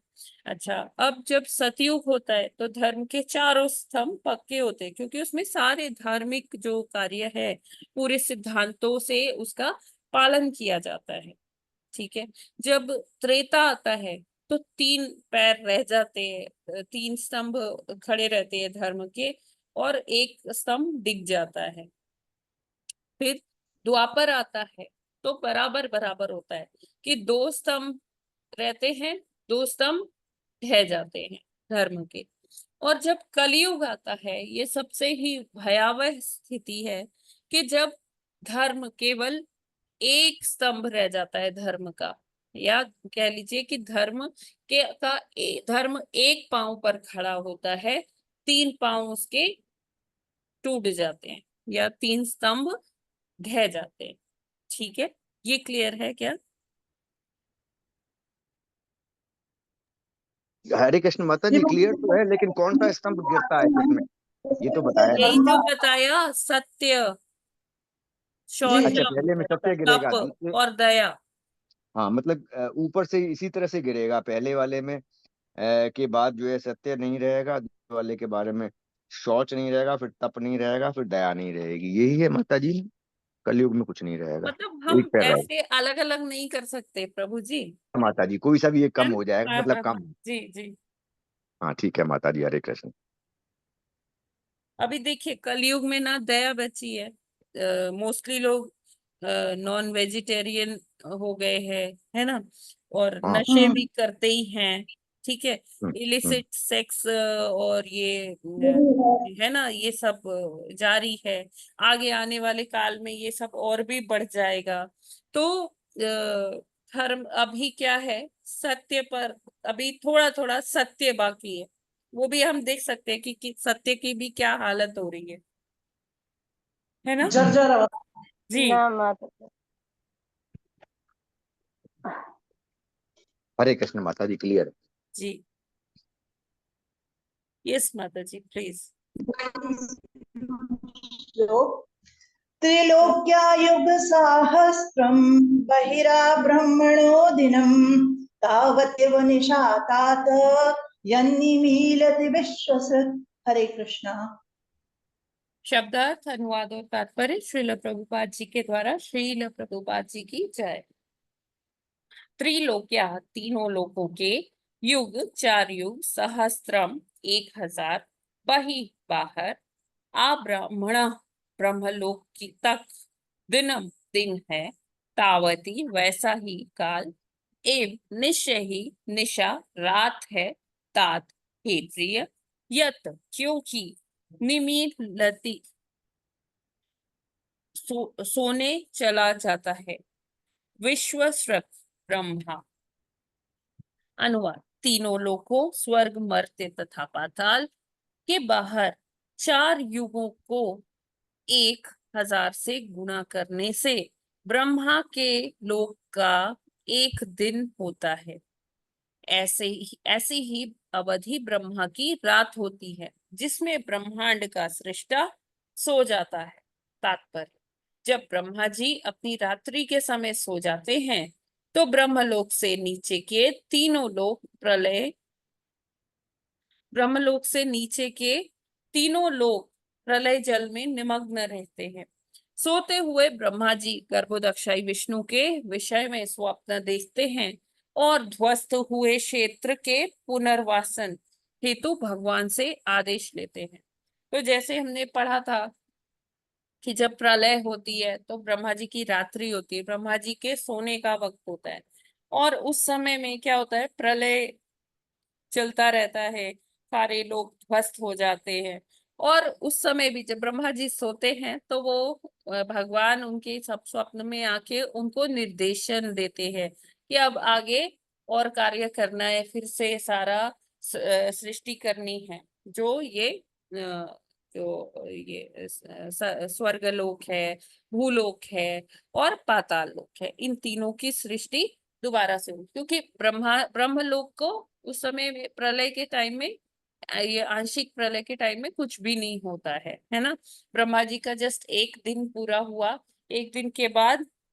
अच्छा, अब जब सतयुग होता है तो धर्म के चारों स्तंभ पक्के होते हैं, क्योंकि उसमें सारे धार्मिक जो कार्य है पूरे सिद्धांतों से उसका पालन किया जाता है। ठीक है। जब त्रेता आता है तो 3 पैर रह जाते हैं, 3 स्तंभ खड़े रहते हैं धर्म के, और एक स्तंभ दिख जाता है। फिर द्वापर आता है तो बराबर बराबर होता है कि 2 स्तंभ रहते हैं, 2 स्तंभ ढह जाते हैं धर्म के। और जब कलयुग आता है, ये सबसे ही भयावह स्थिति है कि जब धर्म केवल एक स्तंभ रह जाता है धर्म का, या कह लीजिए कि धर्म एक पांव पर खड़ा होता है, 3 पांव उसके टूट जाते हैं या 3 स्तंभ ढह जाते हैं। ठीक है, ये क्लियर है क्या? हरे कृष्ण माता जी, क्लियर तो है, लेकिन कौन सा स्तंभ गिरता है किसमें, ये तो बताया यही नहीं। जो बताया, सत्य, अच्छा, शौचम, पहले में सत्य गिरेगा, तप दूसरे, और दया। हाँ मतलब ऊपर से इसी तरह से गिरेगा, पहले वाले में के बाद जो है सत्य नहीं रहेगा, दूसरे वाले के बारे में शौच नहीं रहेगा, फिर तप नहीं रहेगा, फिर दया नहीं रहेगी। यही है माता जी, कलयुग में कुछ नहीं रहेगा, मतलब हम एक पैर रहेगा। ऐसे अलग अलग नहीं कर सकते प्रभु जी, माता जी कोई सा भी एक है कम ना? हो जाएगा, हाँ मतलब हाँ हाँ, कम। जी जी। हाँ ठीक है माता जी, हरे कृष्ण। अभी देखिए कलयुग में ना दया बची है, मोस्टली लोग नॉन वेजिटेरियन हो गए हैं, है ना, और हाँ। नशे भी करते ही हैं। ठीक है, हम्म, हम्म, इलिसिट सेक्स और ये है ना, ये सब जारी है। आगे आने वाले काल में ये सब और भी बढ़ जाएगा। तो धर्म अभी क्या है, सत्य पर अभी थोड़ा थोड़ा सत्य बाकी है। वो भी हम देख सकते हैं कि सत्य की भी क्या हालत हो रही है ना? जर्जर अवस्था। जी ना माता। हरे कृष्ण माता जी, क्लियर। जी, यस माता जी प्लीज। त्रिलोक्यायुग साहस्रम बहिरा ब्रह्मणो दिनम तावत्यव निशातात यन्निमीलति विश्वसृत्। हरे कृष्णा। शब्दार्थ, अनुवाद और तात्पर्य श्रील प्रभुपाद जी के द्वारा। श्रील प्रभुपाद जी की जय। त्रिलोक्या, तीनों लोकों के, युग, 4 युग, सहस्त्रम, 1000, बहि, बाहर, आ ब्राह्मण, ब्रह्मलोक की तक, दिनम, दिन है, तावती, वैसा ही काल, एव, निश्चय ही, निशा, रात है, तात, हे प्रिय, यत, क्योंकि, निमीलति, सोने चला जाता है, विश्वसृत, ब्रह्मा। अनुवाद, तीनों लोकों, स्वर्ग, मर्त्य तथा पाताल के बाहर 4 युगों को 1000 से गुणा करने से ब्रह्मा के लोक का 1 दिन होता है। ऐसी ही अवधि ब्रह्मा की रात होती है, जिसमें ब्रह्मांड का सृष्टा सो जाता है। तात्पर्य, जब ब्रह्मा जी अपनी रात्रि के समय सो जाते हैं तो ब्रह्मलोक से नीचे के तीनों लोक प्रलय ब्रह्मलोक से नीचे के तीनों लोग प्रलय जल में निमग्न रहते हैं। सोते हुए ब्रह्मा जी गर्भोदक्षाई विष्णु के विषय में स्वप्न देखते हैं और ध्वस्त हुए क्षेत्र के पुनर्वासन हेतु भगवान से आदेश लेते हैं। तो जैसे हमने पढ़ा था कि जब प्रलय होती है तो ब्रह्मा जी की रात्रि होती है, ब्रह्मा जी के सोने का वक्त होता है, और उस समय में क्या होता है, प्रलय चलता रहता है, सारे लोग ध्वस्त हो जाते हैं। और उस समय भी जब ब्रह्मा जी सोते हैं तो वो भगवान उनके सब स्वप्न में आके उनको निर्देशन देते हैं कि अब आगे और कार्य करना है, फिर से सारा सृष्टि करनी है। जो ये स्वर्गलोक है, भूलोक है और पाताल लोक है, इन तीनों की सृष्टि दोबारा से हुई, क्योंकि ब्रह्मलोक को उस समय प्रलय के टाइम में, ये आंशिक प्रलय के टाइम में कुछ भी नहीं होता है ना। ब्रह्मा जी का जस्ट 1 दिन पूरा हुआ, 1 दिन के बाद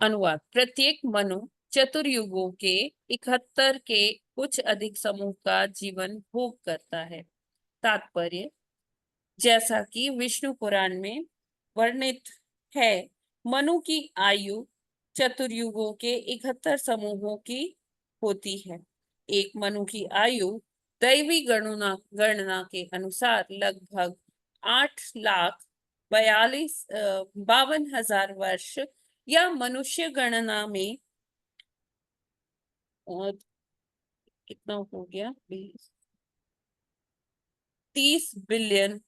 अनुवाद। प्रत्येक मनु चतुर्युगों के 71 के कुछ अधिक समूह का जीवन भोग करता है। तात्पर्य, जैसा कि विष्णु पुराण में वर्णित है, मनु की आयु चतुर्युगों के 71 समूहों की होती है। एक मनु की आयु दैवी गणना के अनुसार लगभग 8,42,52,000 वर्ष या मनुष्य गणना में कितना हो गया, 30 बिलियन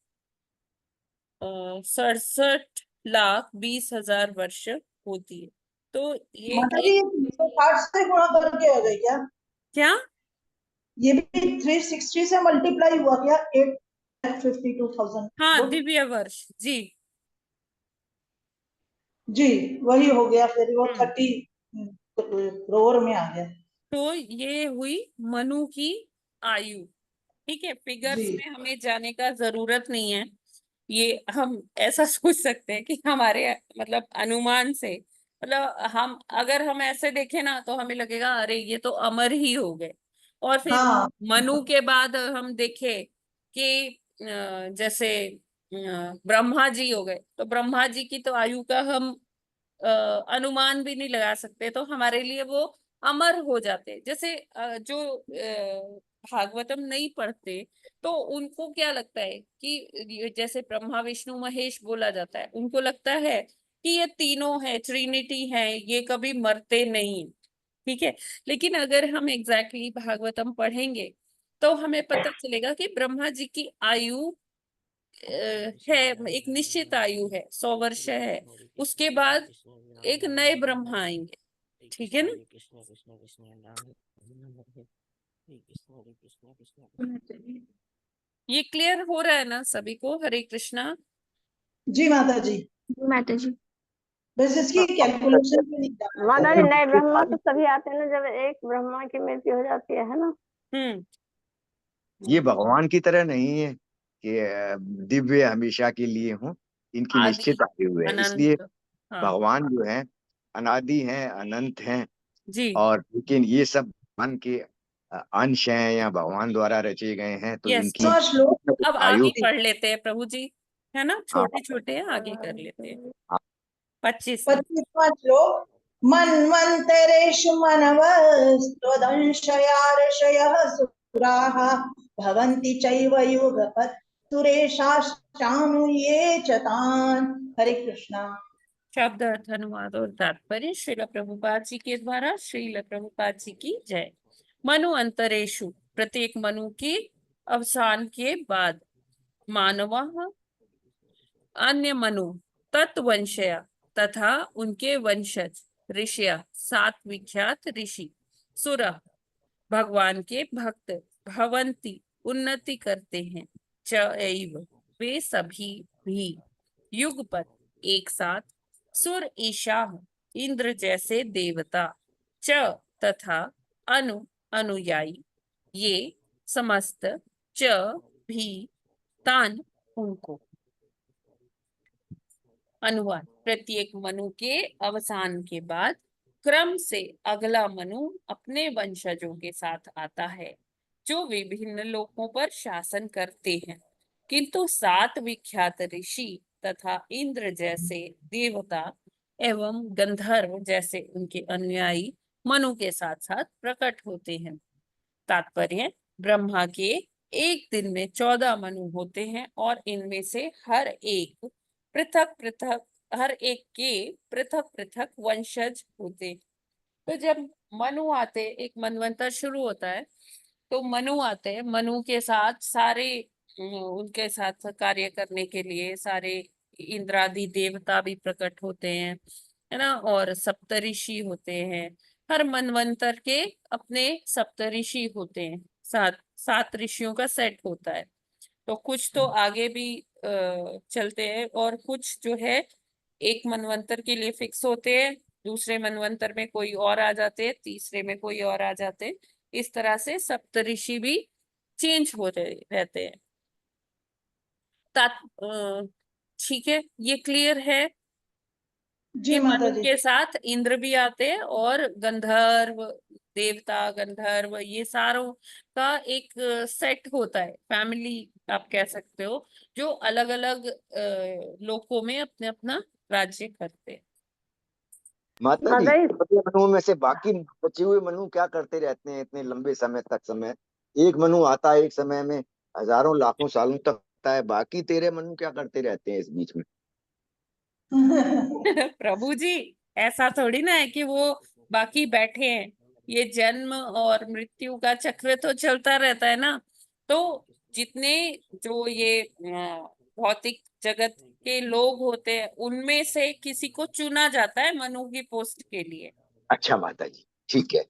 67,20,000 वर्ष होती है। तो ये माता जी 360 से गुणा करके हो गई क्या? क्या ये भी 360 से मल्टीप्लाई हुआ क्या? 8,52,000। हाँ, दिव्य वर्ष जी जी वही हो गया, फिर वो 30 करोड़ में आ गया। तो ये हुई मनु की आयु। ठीक है, फिगर्स जी में हमें जाने का जरूरत नहीं है। ये हम ऐसा सोच सकते हैं कि हमारे मतलब अनुमान से, मतलब हम अगर हम ऐसे देखें ना तो हमें लगेगा अरे ये तो अमर ही हो गए। और फिर हाँ मनु के बाद हम देखें कि जैसे ब्रह्मा जी हो गए, तो ब्रह्मा जी की तो आयु का हम अनुमान भी नहीं लगा सकते, तो हमारे लिए वो अमर हो जाते। जैसे जो भागवतम नहीं पढ़ते तो उनको क्या लगता है कि जैसे ब्रह्मा विष्णु महेश बोला जाता है, उनको लगता है कि ये तीनों है, ट्रिनिटी है, ये कभी मरते नहीं। ठीक है, लेकिन अगर हम एग्जैक्टली भागवतम पढ़ेंगे तो हमें पता चलेगा कि ब्रह्मा जी की आयु है, एक निश्चित आयु है, 100 वर्ष है। उसके बाद एक नए ब्रह्मा आएंगे। ठीक है ना? ये क्लियर हो रहा है ना सभी को? हरे कृष्णा। जी माता जी, माता जी। बस इसकी कैलकुलेशन भी नहीं जानते। माता जी नए ब्रह्मा तो तभी आते हैं ना जब एक ब्रह्मा की मृत्यु हो जाती है ना। ये भगवान की तरह नहीं है कि दिव्य हमेशा के लिए हों, इनकी आदि निश्चित आयु है। इसलिए अनंत। हाँ भगवान जो है अनादि हैं, अनंत हैं। जी, और लेकिन ये सब भगवान के अंश हैं या भगवान द्वारा रचे गए हैं, तो यस। इनकी श्लोक अब आयु। आगे पढ़ लेते हैं प्रभु जी, है ना? हाँ छोटे छोटे हैं, आगे कर लेते हैं। हाँ 25वां। 25वां श्लोक। मन्वन्तरेषु मनवस्त्वदंशया ऋषयः सुराः भवन्ति चैव युगपत् सुरेशाश्चानुये च तान्। हरे कृष्णा। शब्द अर्थ अनुवाद और तात्पर्य श्रील प्रभुपाद जी के द्वारा। श्रील प्रभुपाद जी की जय। मनु अंतरेशु, प्रत्येक मनु के अवसान के बाद, मानव अन्य मनु तत्वंशया तथा उनके वंशज, ऋषिया 7 विख्यात ऋषि, सुर भगवान के भक्त, भवंती उन्नति करते हैं, च एव वे सभी भी, युगपत एक साथ, सुर ईशाह इंद्र जैसे देवता, च तथा अनु अनुयायी, ये समस्त, च भी तान उनको। अनुवाद। प्रत्येक मनु के अवसान के बाद क्रम से अगला मनु अपने वंशजों के साथ आता है जो विभिन्न लोकों पर शासन करते हैं, किंतु 7 विख्यात ऋषि तथा इंद्र जैसे देवता एवं गंधर्व जैसे उनके अनुयायी मनु के साथ साथ प्रकट होते हैं। तात्पर्य, ब्रह्मा के एक दिन में 14 मनु होते हैं और इनमें से हर एक के पृथक पृथक वंशज होते। तो जब मनु आते, एक मनवंतर शुरू होता है, तो मनु आते हैं, मनु के साथ सारे उनके साथ कार्य करने के लिए सारे इंद्रादि देवता भी प्रकट होते हैं, है ना? और सप्तऋषि होते हैं। हर मनवंतर के अपने सप्तऋषि होते हैं, 7 ऋषियों का सेट होता है। तो कुछ तो आगे भी चलते हैं और कुछ जो है एक मनवंतर के लिए फिक्स होते हैं, दूसरे मनवंतर में कोई और आ जाते हैं, तीसरे में कोई और आ जाते हैं। इस तरह से सप्तऋषि भी चेंज हो रहे रहते हैं। ठीक है, ये क्लियर है? जी कि माता मनु जी। के साथ इंद्र भी आते हैं और गंधर्व, देवता, गंधर्व, ये सारों का एक सेट होता है, फैमिली आप कह सकते हो, जो अलग अलग लोकों में अपने अपना राज्य करते हैं। माता जी, माता जी बचे मनुओं में से बाकी बचे हुए मनु क्या करते रहते हैं इतने लंबे समय तक? समय एक मनु आता है एक समय में हजारों लाखों सालों तक आता है, बाकी तेरे मनु क्या करते रहते हैं इस बीच में? प्रभु जी, ऐसा थोड़ी ना है कि वो बाकी बैठे हैं, ये जन्म और मृत्यु का चक्र तो चलता रहता है ना। तो जितने जो ये भौतिक जगत के लोग होते हैं, उनमें से किसी को चुना जाता है मनु की पोस्ट के लिए, अच्छा माता जी, ठीक है।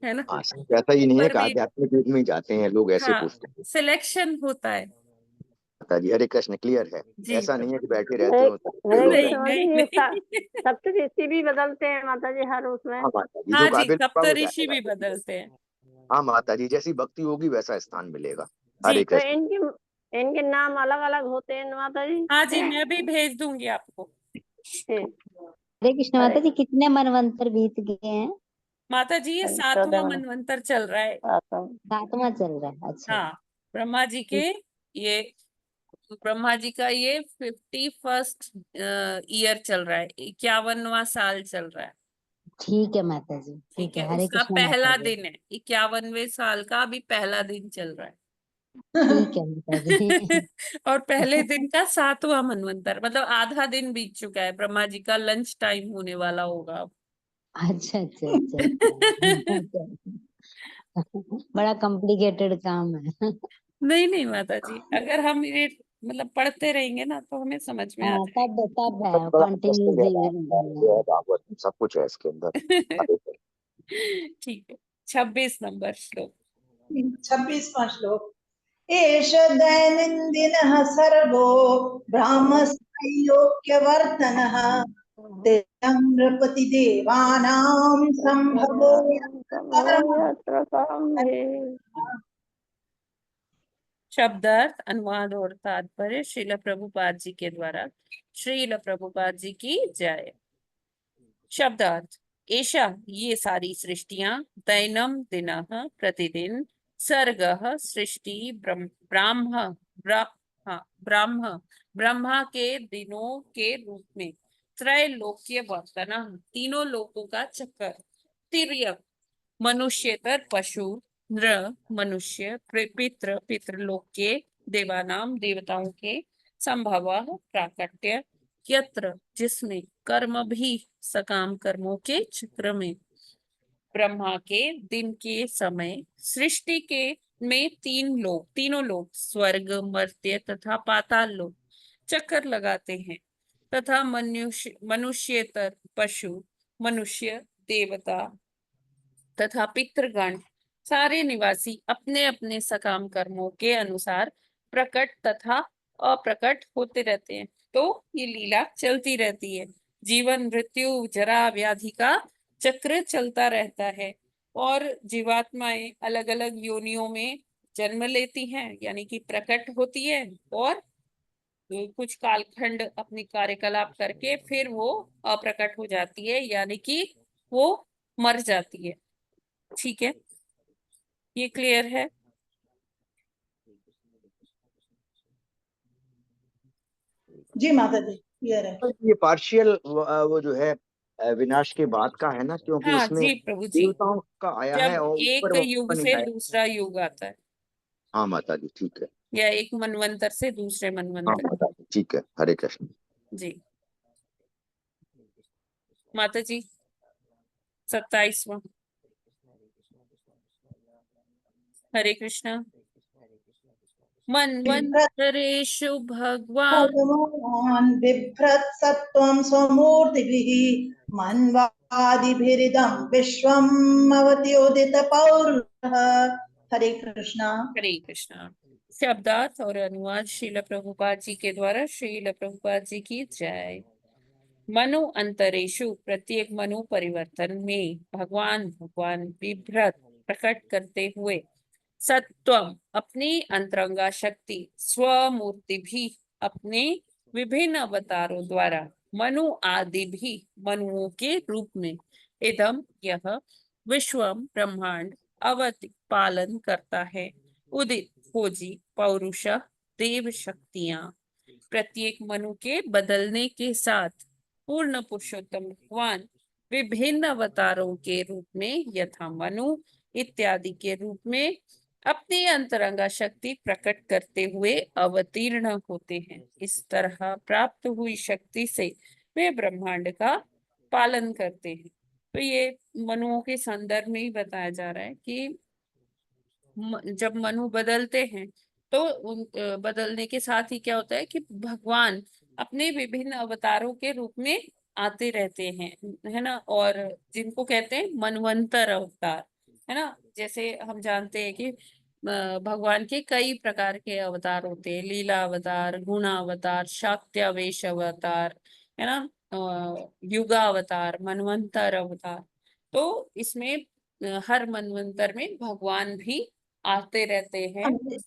है ना। हाँ, सिर्फ ऐसा ही नहीं है ऊपर कि भी आध्यात्मिक युग में ही जाते हैं लोग, ऐसे हाँ पूछते हैं। सिलेक्शन होता है। माता जी, हरे कृष्ण, क्लियर है। जी ऐसा नहीं है कि बैठे रहते हरे हो हरे लोग नहीं कृष्ण माता रहते हैं। जी, नहीं ये नहीं। सप्तऋषि भी बदलते हैं माता जी हर उसमें। हाँ माता जी, जो हाँ जी, काबिल होगा वो सप्तऋषि जाएगा। भी बदलते हैं। हाँ माता जी, जैसी भक्ति होगी वैसा स्थान मिलेगा। जी हरे तो कृष्ण। इनके नाम अलग अलग होते हैं माता जी। हाँ जी, मैं भी भेज दूंगी आपको। ठीक। हरे कृष्ण हरे माता जी, कितने मनवंतर बीत गए हैं? माता जी, ये 7वां 14 मन मनवंतर चल रहा है। 7वां चल रहा है, अच्छा। हाँ, ब्रह्मा जी के ये ब्रह्मा जी का ये 51st ईयर चल रहा है, 51वां साल चल रहा है। ठीक है माता जी, ठीक ठीक है। है, हरे उसका कृष्ण माता पहला जी। दिन है, 51वें साल का अभी पहला दिन चल रहा है। ठीक है माता जी। और पहले दिन का 7वां मनवंतर, मतलब आधा दिन बीत चुका है, ब्रह्मा जी का लंच टाइम होने वाला होगा अब। अच्छा अच्छा अच्छा अच्छा। बड़ा कॉम्प्लिकेटेड काम है। नहीं नहीं माता जी, अगर हम ये मतलब पढ़ते रहेंगे ना तो हमें समझ में आ हाँ, तब है बड़ा कंटिन्यूस इंटरेस्टिंग है जो है भागवत में, सब कुछ है इसके अंदर। जाएगा। हरे कृष्ण। ठीक है, 26 नंबर श्लोक। 26वां श्लोक। एष दैनन्दिनः सर्वो ब्राह्मस्त्रैलोक्यवर्धनः तेषां नृपति देवानां संभवो यत्र परम्। शब्दार्थ, अनुवाद और तात्पर्य श्रील प्रभुपाद जी के द्वारा। श्रील प्रभुपाद जी की जय। शब्दार्थ, ऐशा ये सारी सृष्टियां, दैनम दिनः प्रतिदिन, सर्गः सृष्टि, ब्राह्म ब्राह्म ब्रह्मा के दिनों के रूप में, त्रैलोक्य वर्तन तीनों लोकों का चक्कर, तिर्यक मनुष्यतर पशु, नृ मनुष्य, पितृ पितृलोक के, देवानाम देवताओं के, संभव प्राकट्य यत्र जिसमें, कर्म भी सकाम कर्मों के चक्र में, ब्रह्मा के दिन के समय, सृष्टि के में तीनों लोग स्वर्ग, मर्त्य तथा पाताल लोग चक्कर लगाते हैं, तथा मनुष्यतर पशु, मनुष्य, देवता तथा पितृगण सारे निवासी अपने अपने सकाम कर्मों के अनुसार प्रकट तथा अप्रकट होते रहते हैं। तो ये लीला चलती रहती है, जीवन मृत्यु जरा व्याधि का चक्र चलता रहता है, और जीवात्माएं अलग अलग योनियों में जन्म लेती हैं, यानी कि प्रकट होती है, और कुछ कालखंड अपनी कार्यकलाप करके फिर वो अप्रकट हो जाती है, यानी कि वो मर जाती है। ठीक है, ये क्लियर है। जी माता जी, क्लियर है। तो ये पार्शियल वो जो है विनाश के बाद का है ना, क्योंकि हाँ इसमें जी प्रभु जी, देवताओं का आया जब है और ऊपर एक युग वो नहीं से आया। दूसरा युग आता है, हाँ माता जी, ठीक है। या एक मनवंतर से दूसरे हाँ मनवंतर। माता जी, ठीक है। हरे कृष्ण। जी माता जी, 27वां। हरे कृष्णा। मनवंतरेषु भगवान भगवान् बिभ्रत् सत्त्वं स्वमूर्तिभिः मन्वादिभिरिदं विश्वम् अवत्योदितपौरुषः। हरे कृष्णा। हरे कृष्णा। शब्दार्थ और अनुवाद श्रील प्रभुपाद जी के द्वारा। श्रील प्रभुपाद जी की जय। मनु अंतरेशु प्रत्येक मनु परिवर्तन में भगवान विभ्रत प्रकट करते हुए, सत्वम अपनी अंतरंगा शक्ति, स्वमूर्ति भी अपने विभिन्न अवतारों द्वारा, मनु आदि भी मनुओं के रूप में इदम यह विश्वम ब्रह्मांड अवति पालन करता है। उदित खोजी पौरुष देव शक्तियां प्रत्येक मनु के बदलने के साथ पूर्ण पुरुषोत्तम भगवान विभिन्न अवतारों के रूप में यथा मनु इत्यादि के रूप में अपनी अंतरंगा शक्ति प्रकट करते हुए अवतीर्ण होते हैं। इस तरह प्राप्त हुई शक्ति से वे ब्रह्मांड का पालन करते हैं। तो ये मनुओं के संदर्भ में ही बताया जा रहा है कि जब मनु बदलते हैं तो उन बदलने के साथ ही क्या होता है कि भगवान अपने विभिन्न अवतारों के रूप में आते रहते हैं, है ना। और जिनको कहते हैं मनवंतर अवतार, है ना। जैसे हम जानते हैं कि भगवान के कई प्रकार के अवतार होते हैं, लीला अवतार, गुणा अवतार, शाक्त्यावेश अवतार, है ना, युगा अवतार, मनवंतर अवतार। तो इसमें हर मनवंतर में भगवान भी आते रहते हैं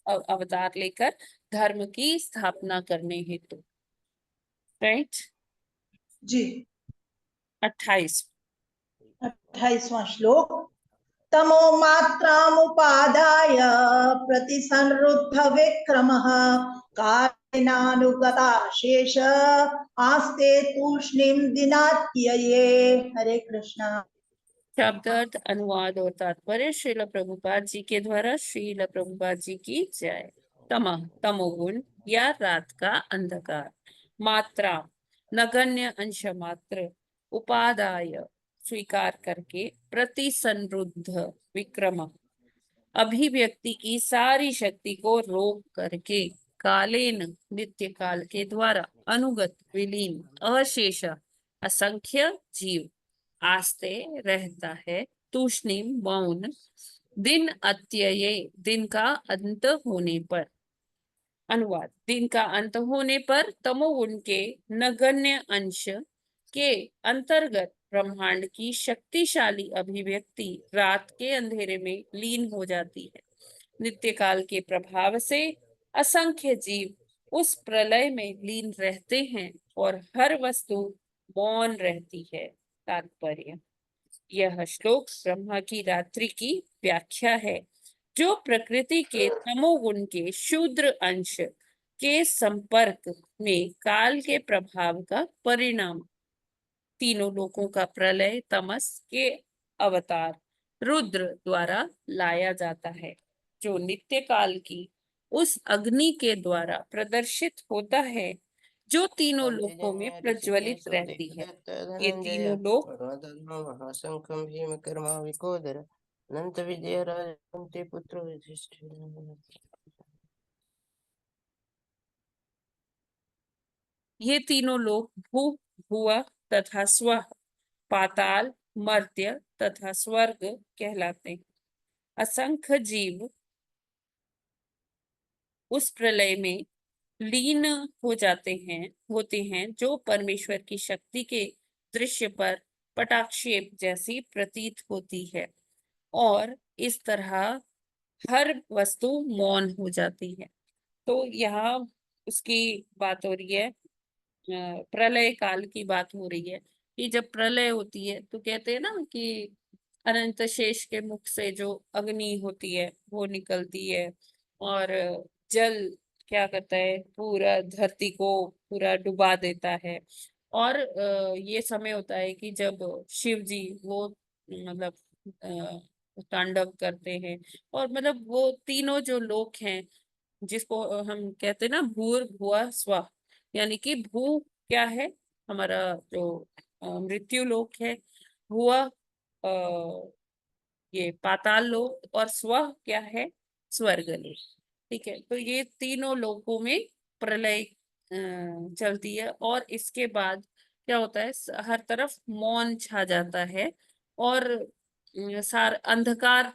अवतार लेकर धर्म की स्थापना करने हेतु। राइट जी। 28वां श्लोक। तमो मात्रामुपादाय प्रतिसंरुद्ध विक्रमः कालेनानुगता शेष आस्ते तूष्णीं दिनात्यये। हरे कृष्णा। शब्दार्थ, अनुवाद और तात्पर्य श्रील प्रभुपाद जी के द्वारा। श्रील प्रभुपाद जी की जय। तमः तमोगुण या रात का अंधकार, मात्रा नगण्य अंश मात्र, उपादाय स्वीकार करके, प्रतिसंरुद्ध विक्रम अभिव्यक्ति की सारी शक्ति को रोक करके, कालेन नित्य काल के द्वारा, अनुगत विलीन अशेष असंख्य जीव, आस्ते रहता है, तूष्णीम मौन, दिन अत्यये दिन का अंत होने पर। अनुवाद। दिन का अंत होने पर तमोगुण के नगण्य अंश के अंतर्गत ब्रह्मांड की शक्तिशाली अभिव्यक्ति रात के अंधेरे में लीन हो जाती है। नित्य काल के प्रभाव से असंख्य जीव उस प्रलय में लीन रहते हैं और हर वस्तु मौन रहती है। तात्पर्य। यह श्लोक ब्रह्मा की रात्रि की व्याख्या है, जो प्रकृति के तमोगुण के शूद्र अंश के संपर्क में काल के प्रभाव का परिणाम। तीनों लोकों का प्रलय तमस के अवतार रुद्र द्वारा लाया जाता है, जो नित्य काल की उस अग्नि के द्वारा प्रदर्शित होता है, जो तीनों लोकों में प्रज्वलित रहती है। ये तीनों लोक महाशंखं भीमकर्मा विकोदर अनंत विजय राजवंते पुत्र युधिष्ठिर। ये तीनों लोक भू भुव तथा स्व, पाताल, मर्त्य तथा स्वर्ग कहलाते हैं। असंख्य जीव उस प्रलय में लीन हो जाते हैं होते हैं, जो परमेश्वर की शक्ति के दृश्य पर पटाक्षेप जैसी प्रतीत होती है, और इस तरह हर वस्तु मौन हो जाती है। तो यहाँ उसकी बात हो रही है, प्रलय काल की बात हो रही है कि जब प्रलय होती है तो कहते हैं ना कि अनंत शेष के मुख से जो अग्नि होती है वो निकलती है, और जल क्या करता है, पूरा धरती को पूरा डुबा देता है। और ये समय होता है कि जब शिव जी वो मतलब तांडव करते हैं, और मतलब वो तीनों जो लोक हैं जिसको हम कहते हैं ना भूर भुआ स्वा, यानी कि भू क्या है हमारा जो मृत्यु लोक है, भुआ ये पाताल लोक, और स्व क्या है स्वर्ग लोक। ठीक है, तो ये तीनों लोकों में प्रलय चलती है, और इसके बाद क्या होता है, हर तरफ मौन छा जाता है और सार अंधकार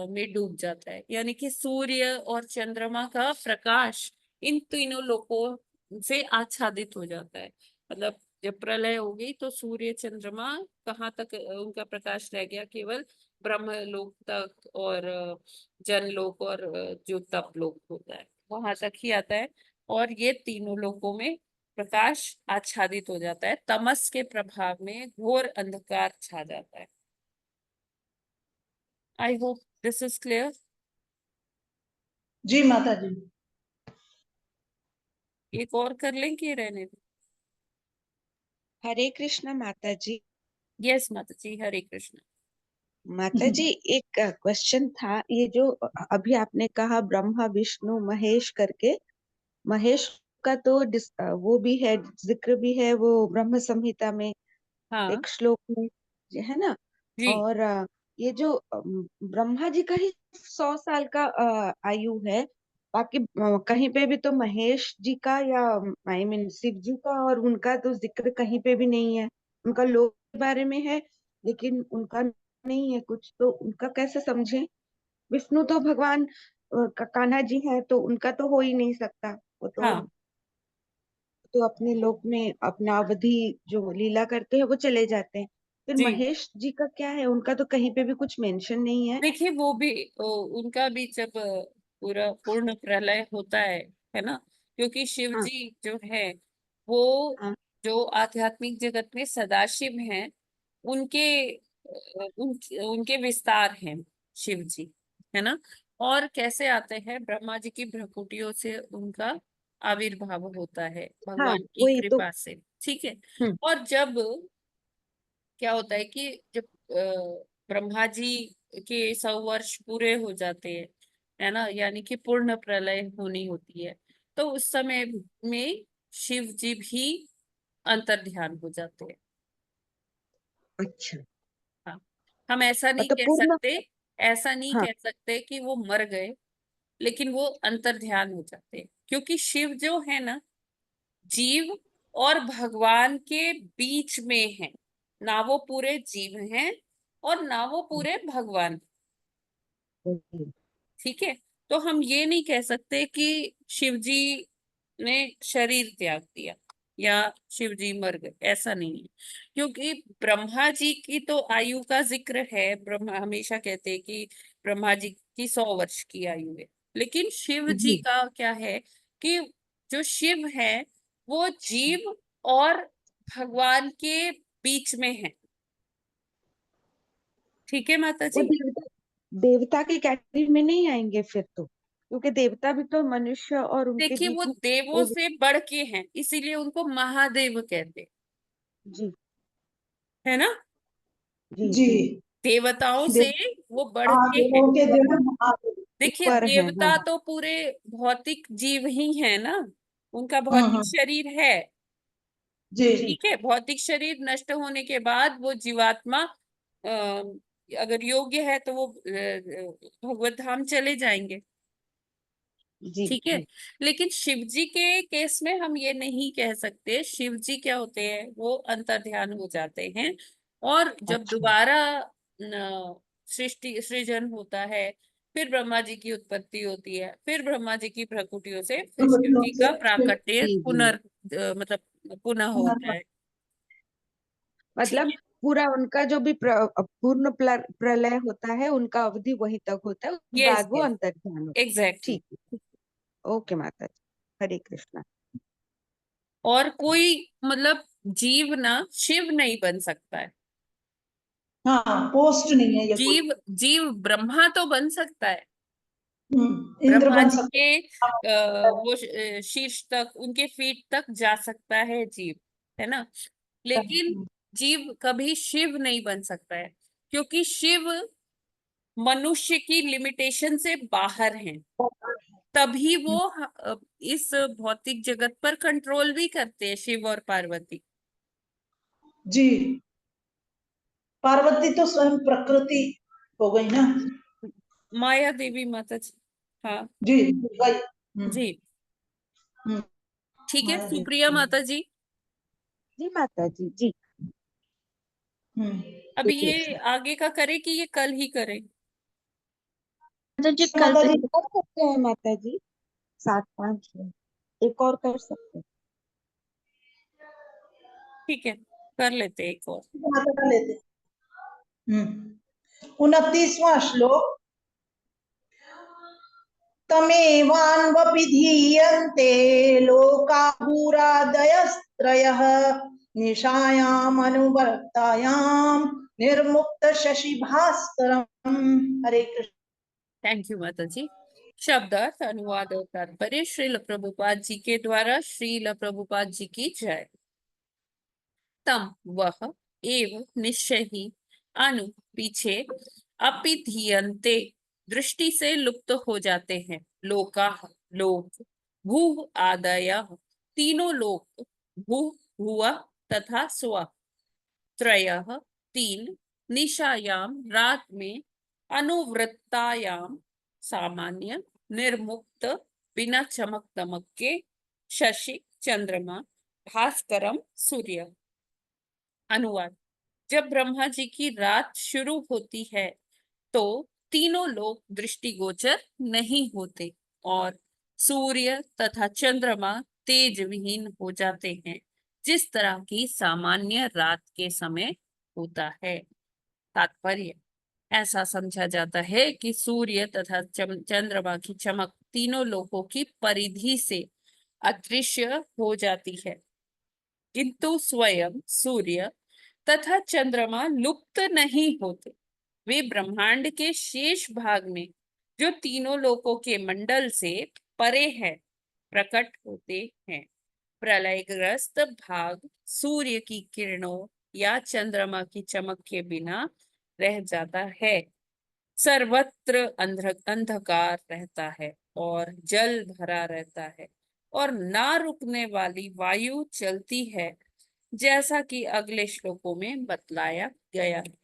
में डूब जाता है। यानी कि सूर्य और चंद्रमा का प्रकाश इन तीनों लोकों से आच्छादित हो जाता है। मतलब जब प्रलय होगी तो सूर्य चंद्रमा कहाँ तक उनका प्रकाश रह गया, केवल ब्रह्म लोक तक, और जन लोक, और जो तप लोक होता है वहां तक ही आता है। और ये तीनों लोकों में प्रकाश आच्छादित हो जाता है, तमस के प्रभाव में घोर अंधकार छा जाता है। I hope this is clear. जी माता जी। एक और कर लें कि रहने दें? हरे कृष्ण माता जी। यस माता जी, हरे कृष्ण। माता जी एक क्वेश्चन था, ये जो अभी आपने कहा ब्रह्मा विष्णु महेश करके, महेश का तो वो भी है, जिक्र भी है वो ब्रह्म संहिता में हाँ एक श्लोक में, है ना। जी। और ये जो ब्रह्मा जी का ही 100 साल का आयु है, बाकी कहीं पे भी तो महेश जी का या आई मीन शिव जी का और उनका तो जिक्र कहीं पे भी नहीं है। उनका लोक के बारे में है लेकिन उनका नहीं है कुछ, तो उनका कैसे समझे। विष्णु तो भगवान कान्हा जी है, तो उनका तो हो ही नहीं सकता, वो हाँ तो अपने लोक में अपना अवधि जो लीला करते हैं वो चले जाते हैं। फिर जी। महेश जी का क्या है, उनका तो कहीं पे भी कुछ मेंशन नहीं है। देखिए वो भी उनका भी जब पूरा पूर्ण प्रलय होता है ना, क्योंकि शिव हाँ जी जो है वो हाँ जो आध्यात्मिक जगत में सदाशिव हैं, उनके उनके विस्तार हैं शिव जी, है ना। और कैसे आते हैं, ब्रह्मा जी की भ्रकुटियों से उनका आविर्भाव होता है हाँ भगवान की वही तो। कृपा से, ठीक है। हम्म और जब क्या होता है कि जब ब्रह्मा जी के 100 वर्ष पूरे हो जाते हैं, है ना, यानी कि पूर्ण प्रलय होनी होती है, तो उस समय में शिव जी भी अंतर्ध्यान हो जाते हैं। अच्छा, हाँ, हम ऐसा नहीं मतलब कह पूर्ण। सकते, ऐसा नहीं हाँ कह सकते कि वो मर गए, लेकिन वो अंतर्ध्यान हो जाते हैं, क्योंकि शिव जो है ना, जीव और भगवान के बीच में है, ना वो पूरे जीव हैं और ना वो पूरे भगवान, वही। ठीक है। तो हम ये नहीं कह सकते कि शिव जी ने शरीर त्याग दिया या शिव जी मर गए, ऐसा नहीं है। क्योंकि ब्रह्मा जी की तो आयु का जिक्र है, ब्रह्मा हमेशा कहते हैं कि ब्रह्मा जी की 100 वर्ष की आयु है, लेकिन शिव जी जी का क्या है कि जो शिव है वो जीव और भगवान के बीच में है, ठीक है माता वो जी। देवता, देवता की कैटेगरी में नहीं आएंगे फिर तो, क्योंकि देवता भी तो मनुष्य और उनके देखिए वो बीच में देवों वो। से बढ़ के हैं, इसीलिए उनको महादेव कहते हैं, जी है ना। जी जी। जी। देवताओं से देव वो बढ़ हाँ के हैं। देवों के ऊपर देव है, महादेव। देखिए ऊपर है हाँ। देवता तो पूरे भौतिक जीव ही है ना, उनका भौतिक हम्म। शरीर है, जी। ठीक है। भौतिक शरीर नष्ट होने के बाद वो जीवात्मा अगर योग्य है तो वो भगवत धाम चले जाएंगे, जी ठीक है। जी। लेकिन शिव जी के केस में हम ये नहीं कह सकते, शिव जी क्या होते हैं, वो अंतर्ध्यान हो जाते हैं, और जब अच्छा दोबारा सृष्टि सृजन होता है, फिर ब्रह्मा जी की उत्पत्ति होती है, फिर ब्रह्मा जी की भ्रकुटियों से फिर शिव जी का प्राकट्य जी जी। मतलब पुनः होता है, ठीक मतलब है। पूरा उनका जो भी पूर्ण प्रलय होता है, उनका अवधि वहीं तक होता है, उसके यस बाद वो यस, अंतर्ध्यान होता है। एग्जैक्टली। ठीक है। ओके माता जी, हरे कृष्णा। और कोई मतलब जीव ना शिव नहीं बन सकता है। हाँ पोस्ट नहीं है ये कोई। जीव जीव ब्रह्मा तो बन सकता है, इंद्र ब्रह्मा बन जी सकते के हैं। वो शीर्ष तक, उनके फीट तक जा सकता है जीव, है ना। लेकिन जीव कभी शिव नहीं बन सकता है, क्योंकि शिव मनुष्य की लिमिटेशन से बाहर हैं, तभी वो इस भौतिक जगत पर कंट्रोल भी करते हैं, शिव और पार्वती। जी। पार्वती तो स्वयं प्रकृति हो गई ना। माया देवी माता जी, हाँ जी वही। जी, हम्म, ठीक है। माया सुप्रिया देवी। माता जी, जी माता जी जी। अभी ये आगे का करें कि ये कल ही करें? माता जी कल माता जी करिए। कर सकते हैं माता जी, 7-5 एक और कर सकते हैं। ठीक है, कर लेते हैं एक और। माता का लेते हैं। 29वां श्लोक। तमेवान्वपिधीयन्ते लोकाभूरादयस्त्रयः निशायामनुवर्तायां निर्मुक्तशशिभास्करम्। हरे कृष्ण। थैंक यू माता जी। शब्दार्थ, अनुवाद और तात्पर्य श्रील प्रभुपाद जी के द्वारा। श्रील प्रभुपाद जी की जय। तम वह एव निश्चय ही अनु पीछे अपिधीयन्ते दृष्टि से लुप्त हो जाते हैं। लोका लोक भू आदय तीनों लोक भू भुव तथा स्व त्रयः तीन निशायाम रात में अनुवृत्तायाम सामान्य निर्मुक्त बिना चमक दमक के शशि चंद्रमा भास्करम सूर्य। अनुवाद। जब ब्रह्मा जी की रात शुरू होती है तो तीनों लोग दृष्टिगोचर नहीं होते और सूर्य तथा चंद्रमा तेज विहीन हो जाते हैं, जिस तरह की सामान्य रात के समय होता है। तात्पर्य। ऐसा समझा जाता है कि सूर्य तथा चंद्रमा की चमक तीनों लोगों की परिधि से अदृश्य हो जाती है, किंतु स्वयं सूर्य तथा चंद्रमा लुप्त नहीं होते। वे ब्रह्मांड के शेष भाग में, जो तीनों लोकों के मंडल से परे है, प्रकट होते हैं। प्रलयग्रस्त भाग सूर्य की किरणों या चंद्रमा की चमक के बिना रह जाता है। सर्वत्र अंधकार रहता है और जल भरा रहता है और ना रुकने वाली वायु चलती है, जैसा कि अगले श्लोकों में बतलाया गया है।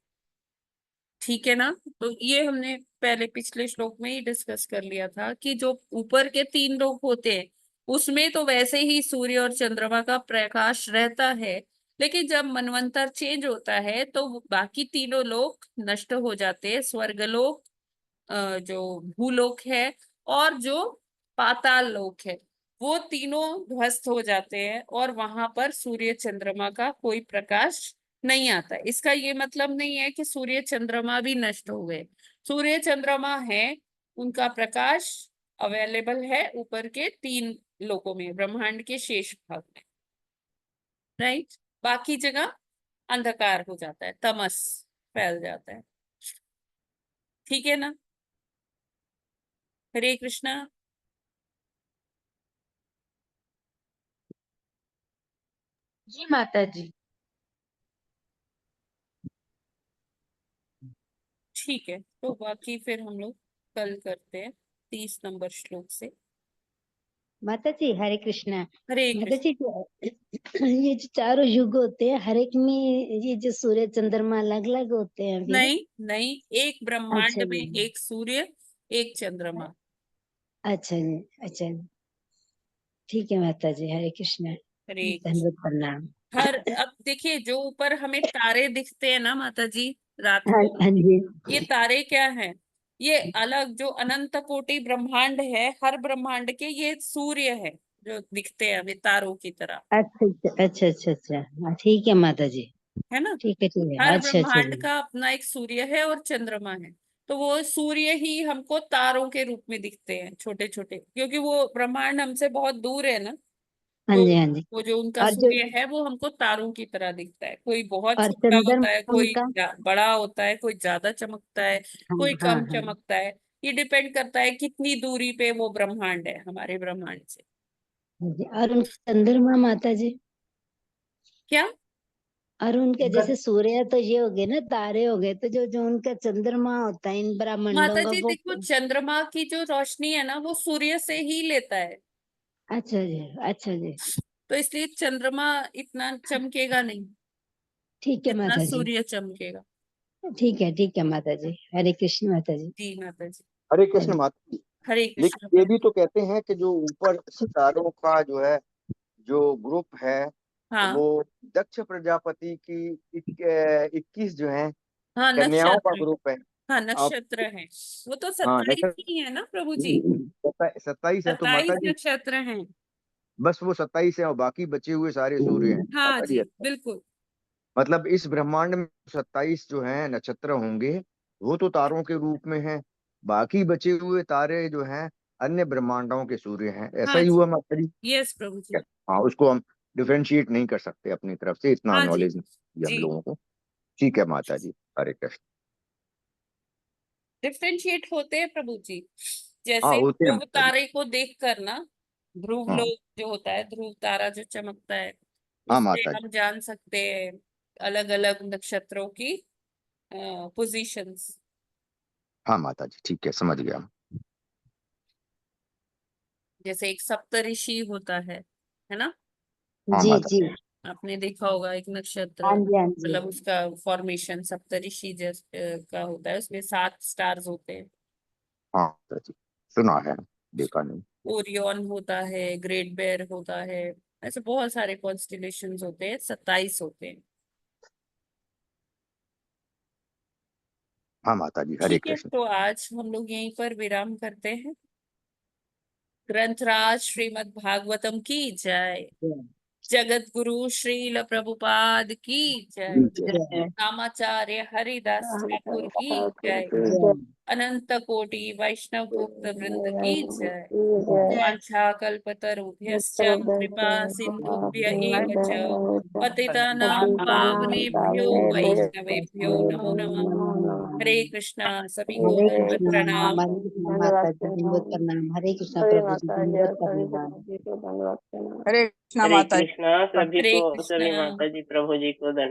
ठीक है ना। तो ये हमने पहले पिछले श्लोक में ही डिस्कस कर लिया था कि जो ऊपर के तीन लोक होते हैं उसमें तो वैसे ही सूर्य और चंद्रमा का प्रकाश रहता है, लेकिन जब मनवंतर चेंज होता है तो बाकी तीनों लोक नष्ट हो जाते हैं। स्वर्गलोक, जो भूलोक है और जो पाताल लोक है, वो तीनों ध्वस्त हो जाते हैं और वहां पर सूर्य चंद्रमा का कोई प्रकाश नहीं आता। इसका ये मतलब नहीं है कि सूर्य चंद्रमा भी नष्ट हो गए। सूर्य चंद्रमा है, उनका प्रकाश अवेलेबल है ऊपर के तीन लोकों में, ब्रह्मांड के शेष भाग में, राइट। बाकी जगह अंधकार हो जाता है, तमस फैल जाता है। ठीक है ना। हरे कृष्णा। जी माता जी। ठीक है, तो बाकी फिर हम लोग कल करते हैं 30 नंबर श्लोक से। माता जी हरे कृष्णा। हरे माता कृष्ण। जी ये जो चारों युग होते हैं, हर एक में ये जो सूर्य चंद्रमा अलग अलग होते हैं फिर? नहीं नहीं, एक ब्रह्मांड अच्छा में जी, एक सूर्य एक चंद्रमा। अच्छा जी, अच्छा जी। ठीक है माता जी, हरे कृष्णा, हरे कृष्ण। धन्यवाद, प्रणाम। अब देखिए, जो ऊपर हमें तारे दिखते हैं ना माता जी रात हाँ को, हाँ जी, ये तारे क्या हैं? ये अलग जो अनंत कोटि ब्रह्मांड है, हर ब्रह्मांड के ये सूर्य है जो दिखते हैं हमें तारों की तरह, अच्छा अच्छा अच्छा अच्छा अच्छा, हाँ, ठीक है माता जी, है ना। ठीक है ठीक है, हर अच्छा अच्छा ब्रह्मांड जी। का अपना एक सूर्य है और चंद्रमा है। तो वो सूर्य ही हमको तारों के रूप में दिखते हैं, छोटे छोटे, क्योंकि वो ब्रह्मांड हमसे बहुत दूर है ना। हाँ तो जी हाँ जी। वो जो उनका और जो सूर्य है वो हमको तारों की तरह दिखता है। कोई बहुत और छोटा होता है, कोई उनका, बड़ा होता है, कोई ज्यादा चमकता है, हाँ कोई हाँ कम हाँ चमकता है। ये डिपेंड करता है कितनी दूरी पे वो ब्रह्मांड है हमारे ब्रह्मांड से। हाँ जी। और उनका चंद्रमा माता जी, क्या? और उनके जैसे सूर्य तो ये हो गए ना, तारे हो गए, तो जो जो उनका चंद्रमा होता है इन ब्रह्मांडों माता का जी वो? देखो, चंद्रमा की जो रोशनी है ना वो सूर्य से ही लेता है, अच्छा जी, अच्छा जी, तो इसलिए चंद्रमा इतना चमकेगा नहीं ठीक है जितना माता जी, सूर्य चमकेगा। ठीक है माता जी, हरे कृष्ण माता जी। जी माता जी। हरे कृष्ण धन्यवाद। माता जी। हरे कृष्ण। लेकिन ये भी तो कहते हैं कि जो ऊपर सितारों का जो है, जो ग्रुप है, हाँ वो दक्ष प्रजापति की 21 जो है हाँ, कन्याओं का नक्षत्र। ग्रुप है। हाँ, अब नक्षत्र है। वो तो हाँ 27 नक्षत्र ही है ना प्रभु जी। 27 है तो माता 27 जी, नक्षत्र हैं। बस वो 27 है और बाकी बचे हुए सारे सूर्य हैं हाँ माता जी। जी बिल्कुल। मतलब इस ब्रह्मांड में 27 जो हैं नक्षत्र होंगे, वो तो तारों के रूप में हैं। बाकी बचे हुए तारे जो हैं अन्य ब्रह्मांडों के सूर्य हैं, ऐसा हाँ ही जी, हुआ माता जी? यस प्रभु जी। हाँ, उसको हम डिफरेंशिएट नहीं कर सकते अपनी तरफ से, इतना हाँ जी नॉलेज नहीं हम जी, लोगों को। ठीक है माता जी, हरे कृष्ण। डिफ्रेंशिएट होते हैं प्रभु जी। हाँ जैसे होते हैं ध्रुव माता जी। तारे को देख कर ना, ध्रुव हाँ लोक जो होता है, ध्रुव तारा जो चमकता है, हाँ उससे माता जी। हम जान सकते हैं अलग अलग नक्षत्रों की पोजीशंस। हाँ माता जी, ठीक है, समझ गया। जैसे एक सप्तऋषि होता है ना? हाँ जी माता जी। जी। आपने देखा होगा एक नक्षत्र, हाँ जी हाँ जी। मतलब उसका फॉर्मेशन सप्तऋषि का होता है, उसमें 7 स्टार्स होते हैं। हाँ माता जी, सुना है, देखा नहीं। ओरियन होता है, ग्रेट बेयर होता है, ऐसे बहुत सारे कॉन्स्टिलेशंस होते हैं, 27 होते हैं। हाँ माता जी, हरे ठीक है, कृष्ण। तो आज हम लोग यहीं पर विराम करते हैं। ग्रंथराज श्रीमद् भागवतम की जय। जगत गुरु श्रील प्रभुपाद की जय। जय नामाचार्य हरिदास ठाकुर की जय। जय अनंत कोटि वैष्णव भक्त वृंद की जय। जय। वाञ्छा कल्पतरुभ्यश्च कृपा सिन्धुभ्य एव च पतितानां पावनेभ्यो वैष्णवेभ्यो नमो नमः। हरे कृष्णा, सभी को हरे दंडवत कृष्णा प्रणाम। हरे कृष्णा माता जी दंडवत प्रणाम। हरे कृष्णा प्रभु जी दंडवत प्रणाम। हरे कृष्णा हरे माता जी। कृष्णा, सभी हरे को, सभी कृष्णा। माता जी प्रभु जी को धन्यवाद।